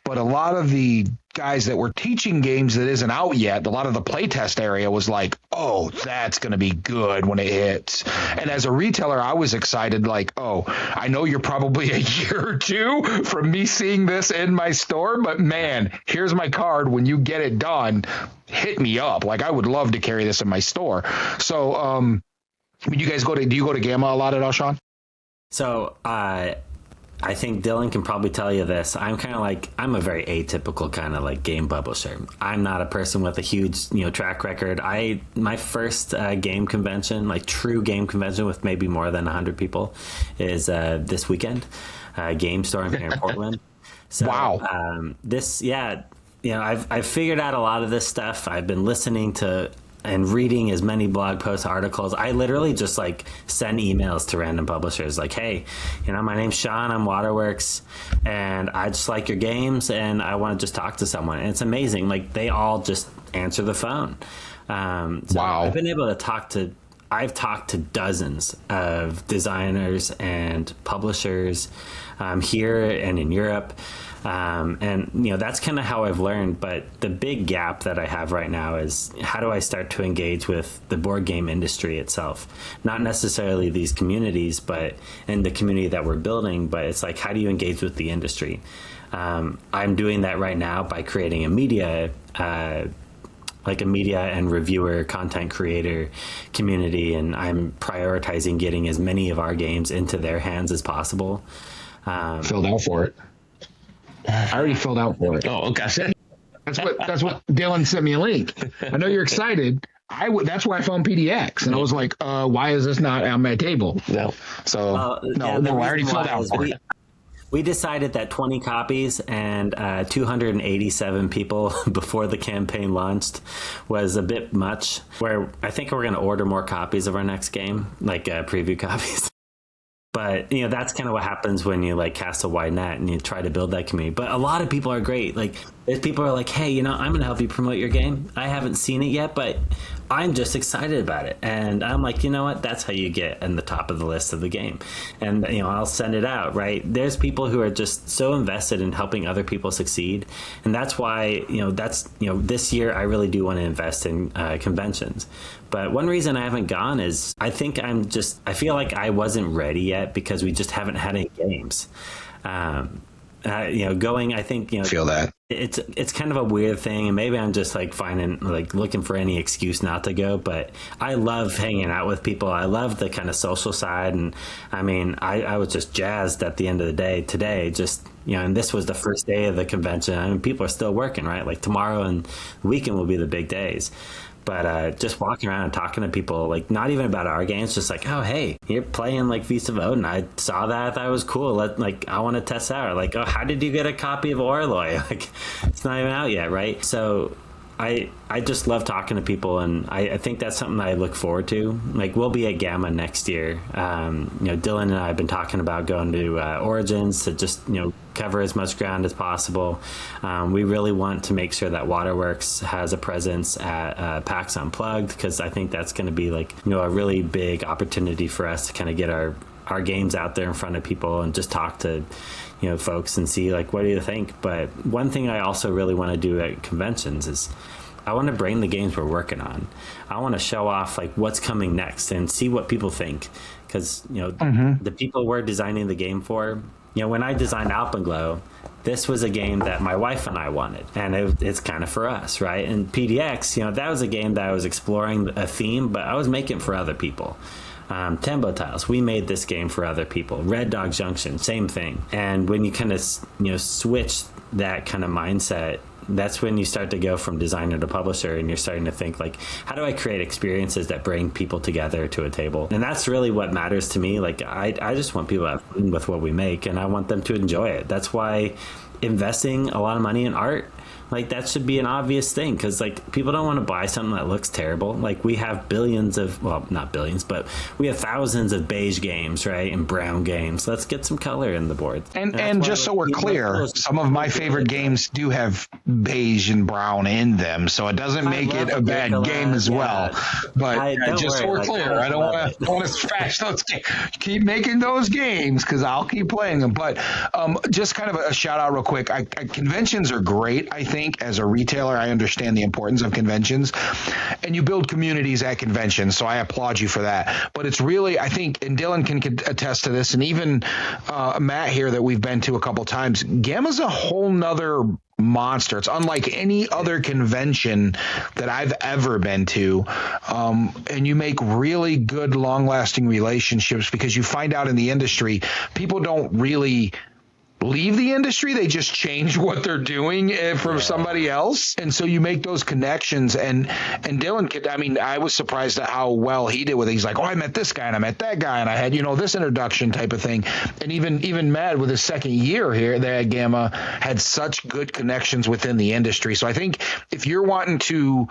But a lot of the guys that were teaching games that isn't out yet, a lot of the playtest area was like, oh, that's going to be good when it hits. And as a retailer, I was excited, like, oh, I know you're probably a year or two from me seeing this in my store, but man, here's my card. When you get it done, hit me up. Like, I would love to carry this in my store. So, do you go to Gamma a lot at all, Sean? So, I think Dillion can probably tell you this. I'm a very atypical kind of like game publisher. I'm not a person with a huge, you know, track record. My first game convention, like true game convention with maybe more than 100 people, is this weekend, Game Storm here in Portland. So, wow. I've figured out a lot of this stuff. I've been listening to and reading as many blog posts, articles. I literally just like send emails to random publishers like, hey, you know, my name's Sean, I'm Waterworks, and I just like your games and I want to just talk to someone. And it's amazing. Like they all just answer the phone. Wow. I've been able to I've talked to dozens of designers and publishers here and in Europe. And, you know, that's kind of how I've learned. But the big gap that I have right now is how do I start to engage with the board game industry itself? Not necessarily these communities, but in the community that we're building. But it's like, how do you engage with the industry? I'm doing that right now by creating a media and reviewer, content creator community. And I'm prioritizing getting as many of our games into their hands as possible. Filled out for it. I already filled out for it. Oh, okay. That's what Dylan sent me a link. I know you're excited. That's where I found PDX, and I was like, why is this not on my table? No. So I already filled out for it. We decided that 20 copies and 287 people before the campaign launched was a bit much, where I think we're going to order more copies of our next game, like preview copies. But, that's kind of what happens when you cast a wide net and you try to build that community. But a lot of people are great. If people are like, hey, I'm going to help you promote your game. I haven't seen it yet, but I'm just excited about it. And I'm like, you know what? That's how you get in the top of the list of the game. And, I'll send it out, right? There's people who are just so invested in helping other people succeed. And that's why, this year I really do want to invest in conventions. But one reason I haven't gone is I feel like I wasn't ready yet because we just haven't had any games. Going, I think, feel that it's kind of a weird thing, and maybe I'm just finding looking for any excuse not to go. But I love hanging out with people. I love the kind of social side, and I mean, I was just jazzed at the end of the day today. Just and this was the first day of the convention. I mean, people are still working, right? Tomorrow and the weekend will be the big days. But just walking around and talking to people, not even about our games, just oh, hey, you're playing Feast of Odin. I saw that. I thought it was cool. I want to test out. Oh, how did you get a copy of Orloi? It's not even out yet, right? So I just love talking to people, and I think that's something I look forward to. We'll be at Gamma next year. Dillion and I have been talking about going to Origins to just, cover as much ground as possible. We really want to make sure that Waterworks has a presence at PAX Unplugged, because I think that's going to be a really big opportunity for us to kind of get our games out there in front of people and just talk to folks and see what do you think. But one thing I also really want to do at conventions is I want to bring the games we're working on. I want to show off what's coming next and see what people think, because the people we're designing the game for, when I designed Alpenglow, this was a game that my wife and I wanted, and it's kind of for us, right? And PDX, that was a game that I was exploring a theme, but I was making for other people. Tembo Tiles, we made this game for other people. Red Dog Junction, same thing. And when you kind of switch that kind of mindset, that's when you start to go from designer to publisher, and you're starting to think how do I create experiences that bring people together to a table? And that's really what matters to me. I just want people to have fun with what we make, and I want them to enjoy it. That's why investing a lot of money in art, that should be an obvious thing, because people don't want to buy something that looks terrible. We have billions of, well, not billions, but we have thousands of beige games, right, and brown games. Let's get some color in the board. And just so we're clear, some of my favorite games do have beige and brown in them, so it doesn't make it a bad game as well. But just so we're clear, I don't want to trash those games. Keep making those games, because I'll keep playing them. But just kind of a shout out real quick. Conventions are great, I think. As a retailer, I understand the importance of conventions, and you build communities at conventions, so I applaud you for that. But it's really, I think, and Dillion can attest to this, and even Matt here that we've been to a couple times, Gamma's a whole nother monster. It's unlike any other convention that I've ever been to, and you make really good, long-lasting relationships, because you find out in the industry, people don't really leave the industry. They just change what they're doing from somebody else. And so you make those connections. And Dillion, I was surprised at how well he did with it. He's like, oh, I met this guy and I met that guy and I had, this introduction type of thing. And even Matt, with his second year here at Gamma, had such good connections within the industry. So I think if you're wanting to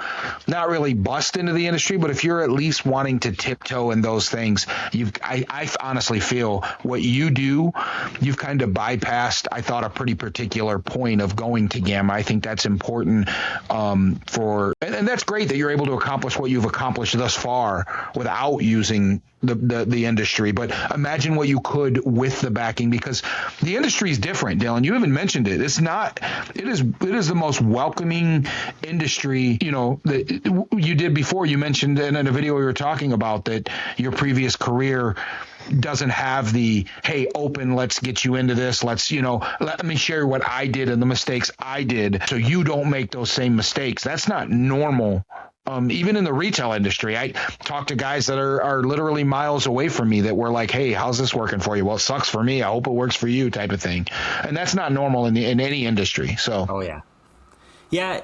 not really bust into the industry, but if you're at least wanting to tiptoe in those things, I honestly feel what you do, you've kind of bypassed, I thought, a pretty particular point of going to Gamma. I think that's important and that's great that you're able to accomplish what you've accomplished thus far without using the industry. But imagine what you could with the backing, because the industry is different, Dillion. You even mentioned it. It is the most welcoming industry, that you did before. You mentioned in a video we were talking about that your previous career doesn't have the, hey, open, let's get you into this. Let's, let me share what I did and the mistakes I did, so you don't make those same mistakes. That's not normal. Even in the retail industry, I talk to guys that are literally miles away from me that were like, hey, how's this working for you? Well, it sucks for me. I hope it works for you, type of thing. And that's not normal in any industry. So. Oh, yeah. Yeah.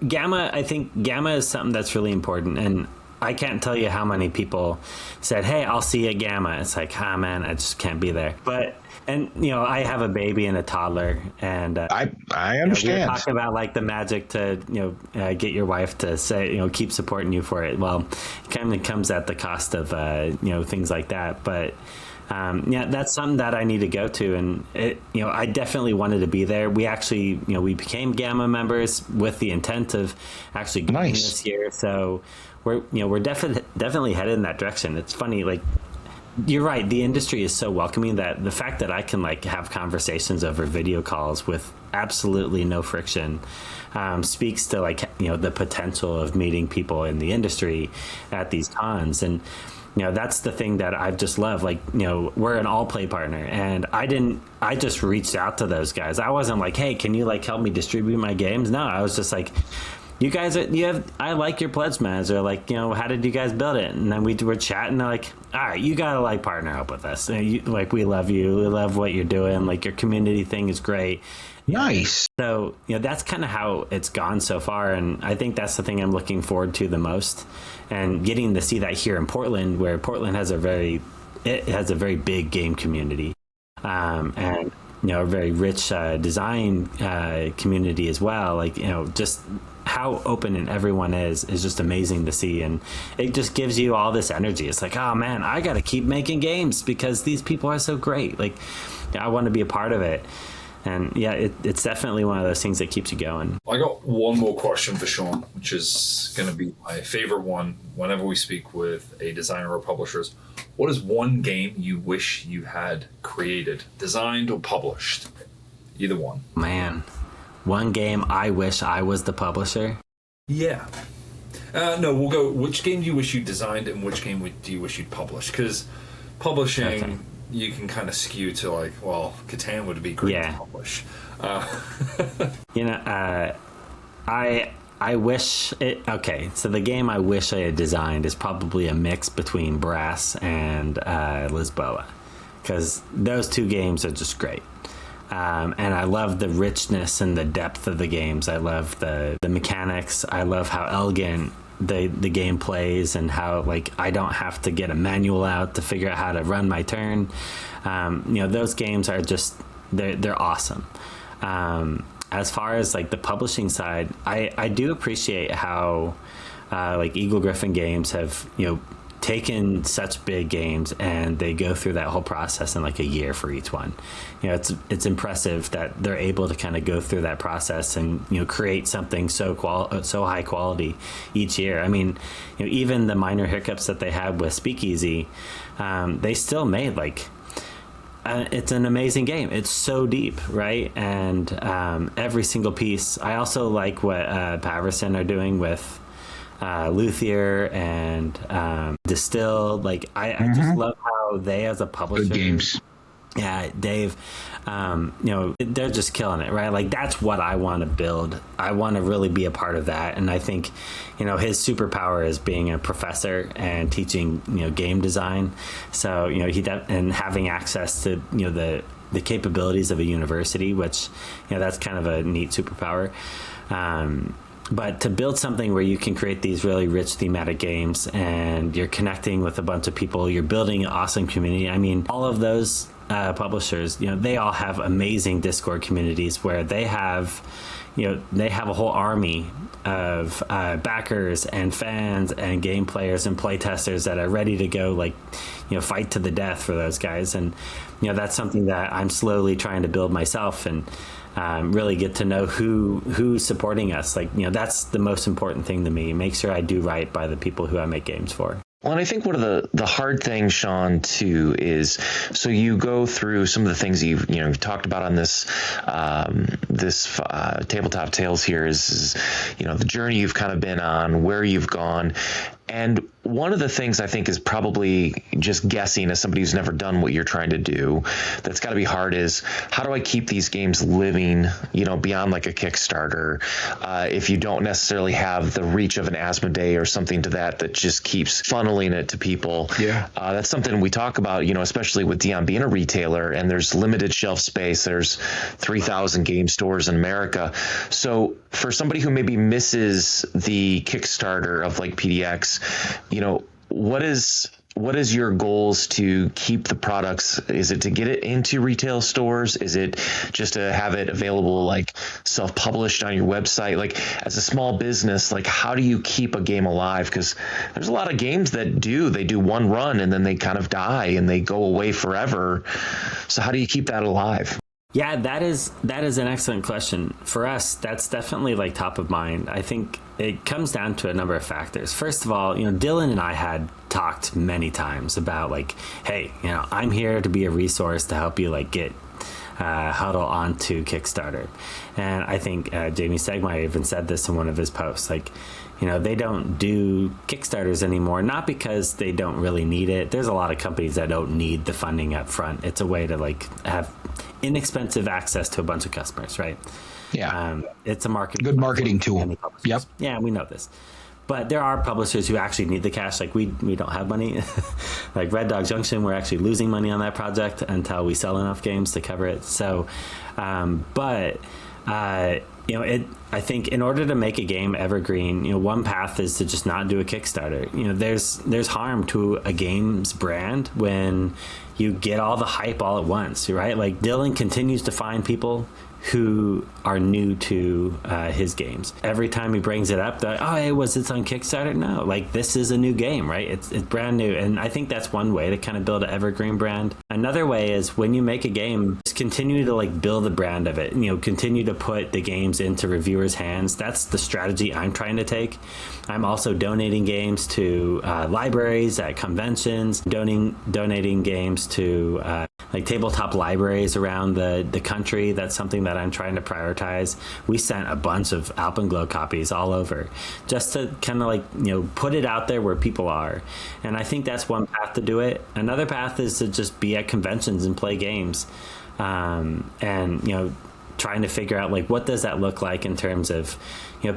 Gamma, I think Gamma is something that's really important. And I can't tell you how many people said, "Hey, I'll see you at Gamma." It's like, ah, man, I just can't be there. But and I have a baby and a toddler, and I understand. We were talking about like the magic to get your wife to say keep supporting you for it. Well, it kind of comes at the cost of things like that, but. That's something that I need to go to, and I definitely wanted to be there. We actually, we became Gamma members with the intent of actually going this year. So we're definitely headed in that direction. It's funny, like you're right. The industry is so welcoming that the fact that I can like have conversations over video calls with absolutely no friction speaks to like the potential of meeting people in the industry at these cons. And that's the thing that I've just loved. Like, we're an all play partner, and I just reached out to those guys. I wasn't like, hey, can you like help me distribute my games? No, I was just like, you guys, I like your pledge manager. Like, how did you guys build it? And then we were chatting. They're like, all right, you gotta like partner up with us. Like, we love you. We love what you're doing. Like, your community thing is great. Nice. So, that's kind of how it's gone so far. And I think that's the thing I'm looking forward to the most. And getting to see that here in Portland, where Portland has a very big game community, and a very rich design community as well. Like, just how open and everyone is just amazing to see, and it just gives you all this energy. It's like, oh man, I got to keep making games because these people are so great. Like, I want to be a part of it. And yeah, it's definitely one of those things that keeps you going. I got one more question for Sean, which is going to be my favorite one whenever we speak with a designer or publishers. What is one game you wish you had created, designed, or published? Either one. Man, one game I wish I was the publisher? Yeah. No, we'll go, which game do you wish you designed and which game do you wish you'd published? Because publishing... Okay. You can kind of skew to like, well, Catan would be great to publish. I wish it. Okay, so the game I wish I had designed is probably a mix between Brass and Lisboa, because those two games are just great. And I love the richness and the depth of the games. I love the mechanics. I love how elegant the game plays, and how like I don't have to get a manual out to figure out how to run my turn. Those games are just they're awesome. As far as like the publishing side, I do appreciate how like Eagle Griffin Games have taken such big games and they go through that whole process in like a year for each one. It's impressive that they're able to kind of go through that process and create something so high quality each year. I mean, even the minor hiccups that they had with Speakeasy, they still made like it's an amazing game. It's so deep, right? And every single piece. I also like what Paverson are doing with Luthier and Distill. Like I just love how they, as a publisher, good games. Yeah, Dave, they're just killing it, right? Like that's what I want to build. I want to really be a part of that. And I think, his superpower is being a professor and teaching, game design. So, and having access to, the capabilities of a university, which, that's kind of a neat superpower. But to build something where you can create these really rich thematic games and you're connecting with a bunch of people, you're building an awesome community. I mean, all of those publishers, they all have amazing Discord communities where they have a whole army of backers and fans and game players and play testers that are ready to go, like, fight to the death for those guys. And, that's something that I'm slowly trying to build myself, and really get to know who's supporting us. Like, that's the most important thing to me. Make sure I do right by the people who I make games for. Well, and I think one of the hard things, Sean, too, is so you go through some of the things you've talked about on this Tabletop Tales here is the journey you've kind of been on, where you've gone. And one of the things I think is probably just guessing as somebody who's never done what you're trying to do, that's got to be hard, is how do I keep these games living, beyond like a Kickstarter, if you don't necessarily have the reach of an Asmodee or something to that just keeps funneling it to people. Yeah. That's something we talk about, especially with Deon being a retailer, and there's limited shelf space. There's 3,000 game stores in America. So for somebody who maybe misses the Kickstarter of like PDX, products, what is your goals to keep the products? Is it to get it into retail stores? Is it just to have it available, like self-published on your website? Like, as a small business, like, how do you keep a game alive? Because there's a lot of games that they do one run and then they kind of die and they go away forever. So how do you keep that alive? Yeah, that is an excellent question. For us, that's definitely like top of mind. I think it comes down to a number of factors. First of all, Dillion and I had talked many times about like, hey, I'm here to be a resource to help you like get Huddle onto Kickstarter. And I think Jamie Stegmaier even said this in one of his posts, like, they don't do Kickstarters anymore, not because they don't really need it. There's a lot of companies that don't need the funding up front. It's a way to like have inexpensive access to a bunch of customers, right? Yeah. It's a good marketing tool. Yep. Yeah, we know this. But there are publishers who actually need the cash. Like we don't have money. Like Red Dog Junction, we're actually losing money on that project until we sell enough games to cover it. So, I think in order to make a game evergreen, one path is to just not do a Kickstarter. There's harm to a game's brand when you get all the hype all at once, right? Like Dillion continues to find people who are new to his games. Every time he brings it up, they're like, oh, hey, was this on Kickstarter? No, like this is a new game, right? It's brand new. And I think that's one way to kind of build an evergreen brand. Another way is when you make a game, just continue to like build the brand of it, continue to put the games into reviewers' hands. That's the strategy I'm trying to take. I'm also donating games to libraries at conventions, donating games to like tabletop libraries around the country. That's something that I'm trying to prioritize. We sent a bunch of Alpenglow copies all over just to kind of like, put it out there where people are. And I think that's one path to do it. Another path is to just be at conventions and play games. And, trying to figure out like what does that look like in terms of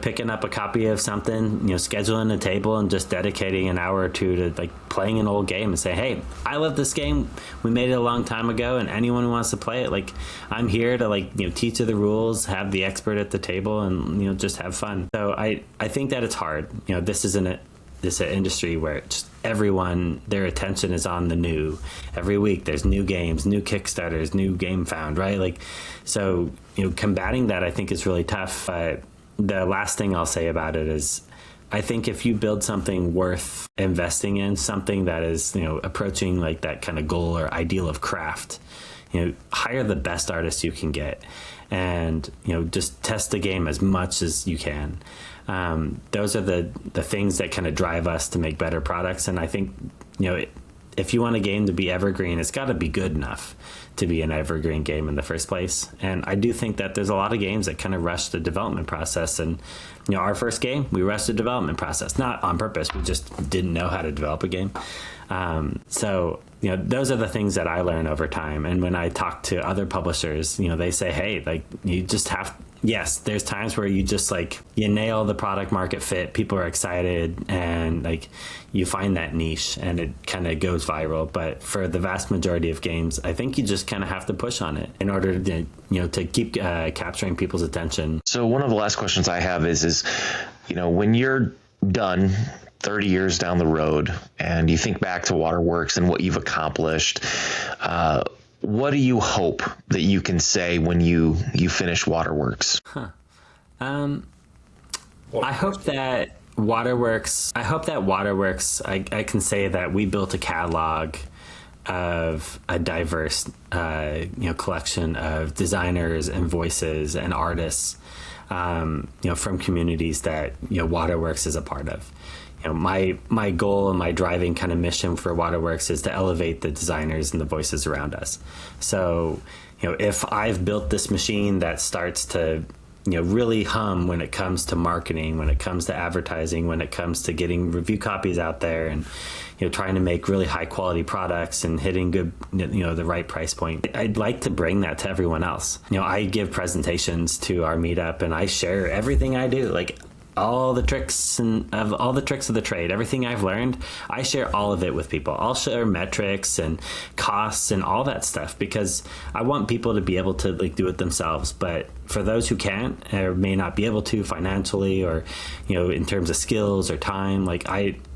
picking up a copy of something, scheduling a table and just dedicating an hour or two to like playing an old game and say, hey, I love this game, we made it a long time ago, and anyone who wants to play it, like I'm here to like teach you the rules, have the expert at the table, and just have fun. So I think that it's hard. This isn't this an industry where just everyone, their attention is on the new. Every week there's new games, new Kickstarters, new game found, right? Like, so, combating that I think is really tough. The last thing I'll say about it is I think if you build something worth investing in, something that is, approaching like that kind of goal or ideal of craft, hire the best artists you can get and, just test the game as much as you can. Those are the things that kind of drive us to make better products. And I think, if you want a game to be evergreen, it's got to be good enough to be an evergreen game in the first place. And I do think that there's a lot of games that kind of rush the development process. And, our first game, we rushed the development process, not on purpose. We just didn't know how to develop a game. So, those are the things that I learn over time. And when I talk to other publishers, they say, hey, like you just have, yes, there's times where you just like, you nail the product market fit, people are excited, and like you find that niche and it kind of goes viral. But for the vast majority of games, I think you just kind of have to push on it in order to, to keep capturing people's attention. So one of the last questions I have is, when you're done 30 years down the road and you think back to Waterworks and what you've accomplished, what do you hope that you can say when you finish Waterworks? I hope that Waterworks, I can say that we built a catalog of a diverse, collection of designers and voices and artists, from communities that, Waterworks is a part of. My goal and my driving kind of mission for Waterworks is to elevate the designers and the voices around us. So, if I've built this machine that starts to, really hum when it comes to marketing, when it comes to advertising, when it comes to getting review copies out there and, trying to make really high quality products and hitting good, the right price point, I'd like to bring that to everyone else. I give presentations to our meetup and I share everything I do. Like, all the tricks of the trade, everything I've learned, I share all of it with people. I'll share metrics and costs and all that stuff because I want people to be able to like do it themselves. But for those who can't or may not be able to financially, or in terms of skills or time, like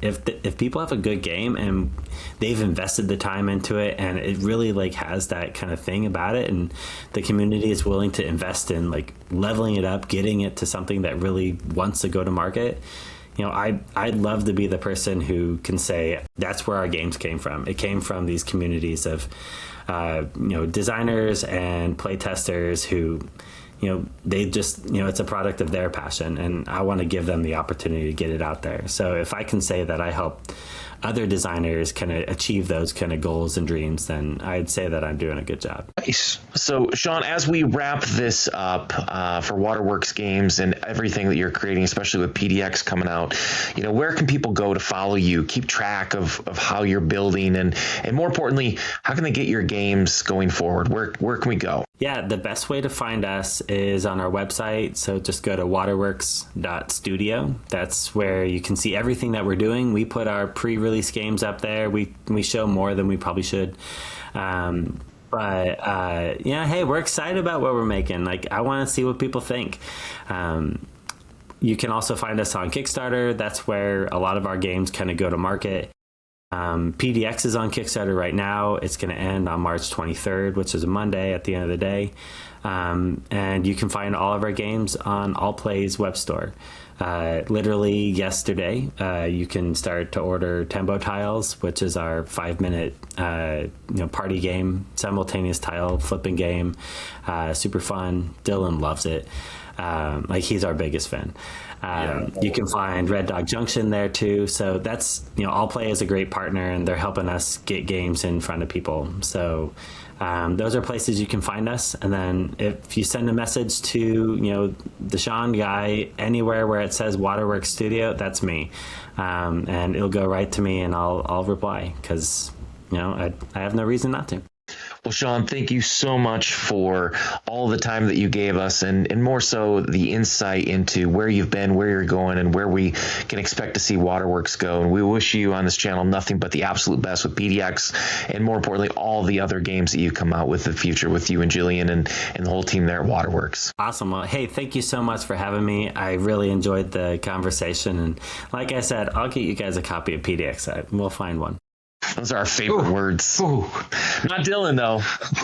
if people have a good game and they've invested the time into it and it really like has that kind of thing about it, and the community is willing to invest in like leveling it up, getting it to something that really wants to go to market, I'd love to be the person who can say that's where our games came from. It came from these communities of designers and play testers who they just, it's a product of their passion, and I want to give them the opportunity to get it out there. So if I can say that I help other designers kind of achieve those kind of goals and dreams, then I'd say that I'm doing a good job. Nice. So, Sean, as we wrap this up for Waterworks Games and everything that you're creating, especially with PDX coming out, where can people go to follow you, keep track of how you're building, and more importantly, how can they get your games going forward? Where can we go? Yeah, the best way to find us is on our website. So just go to waterworks.studio. That's where you can see everything that we're doing. We put our pre-release games up there. We show more than we probably should. Hey, we're excited about what we're making. Like, I want to see what people think. You can also find us on Kickstarter. That's where a lot of our games kind of go to market. PDX is on Kickstarter right now. It's going to end on March 23rd, which is a Monday at the end of the day. And you can find all of our games on Allplay's web store. Literally yesterday, you can start to order Tembo Tiles, which is our 5-minute party game, simultaneous tile flipping game. Super fun. Dylan loves it. He's our biggest fan. You can find Red Dog Junction there too. So that's, Allplay is a great partner, and they're helping us get games in front of people. So those are places you can find us. And then if you send a message to, the Sean guy, anywhere where it says Waterworks Studio, that's me. And it'll go right to me, and I'll reply, because, I have no reason not to. Well, Sean, thank you so much for all the time that you gave us, and more so the insight into where you've been, where you're going, and where we can expect to see Waterworks go. And we wish you on this channel nothing but the absolute best with PDX, and more importantly, all the other games that you come out with in the future with you and Dillion and the whole team there at Waterworks. Awesome. Well, hey, thank you so much for having me. I really enjoyed the conversation. And like I said, I'll get you guys a copy of PDX. We'll find one. Those are our favorite words. Ooh. Not Dylan, though.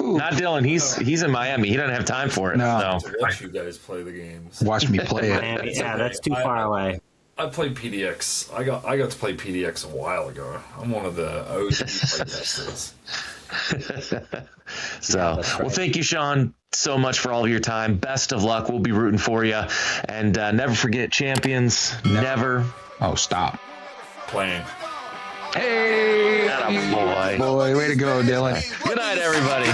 Not Dylan. He's in Miami. He doesn't have time for it. No. To watch you guys play the games. Watch me play it. Yeah, that's too far away. I played PDX. I got to play PDX a while ago. I'm one of the OG playtesters. Well, thank you, Sean, so much for all of your time. Best of luck. We'll be rooting for you. And never forget, champions, never. Oh, stop. Playing. Hey! Atta boy. Boy, way to go, Dylan. Good night, everybody.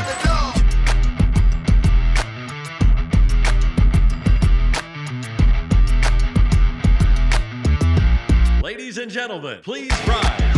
Ladies and gentlemen, please rise.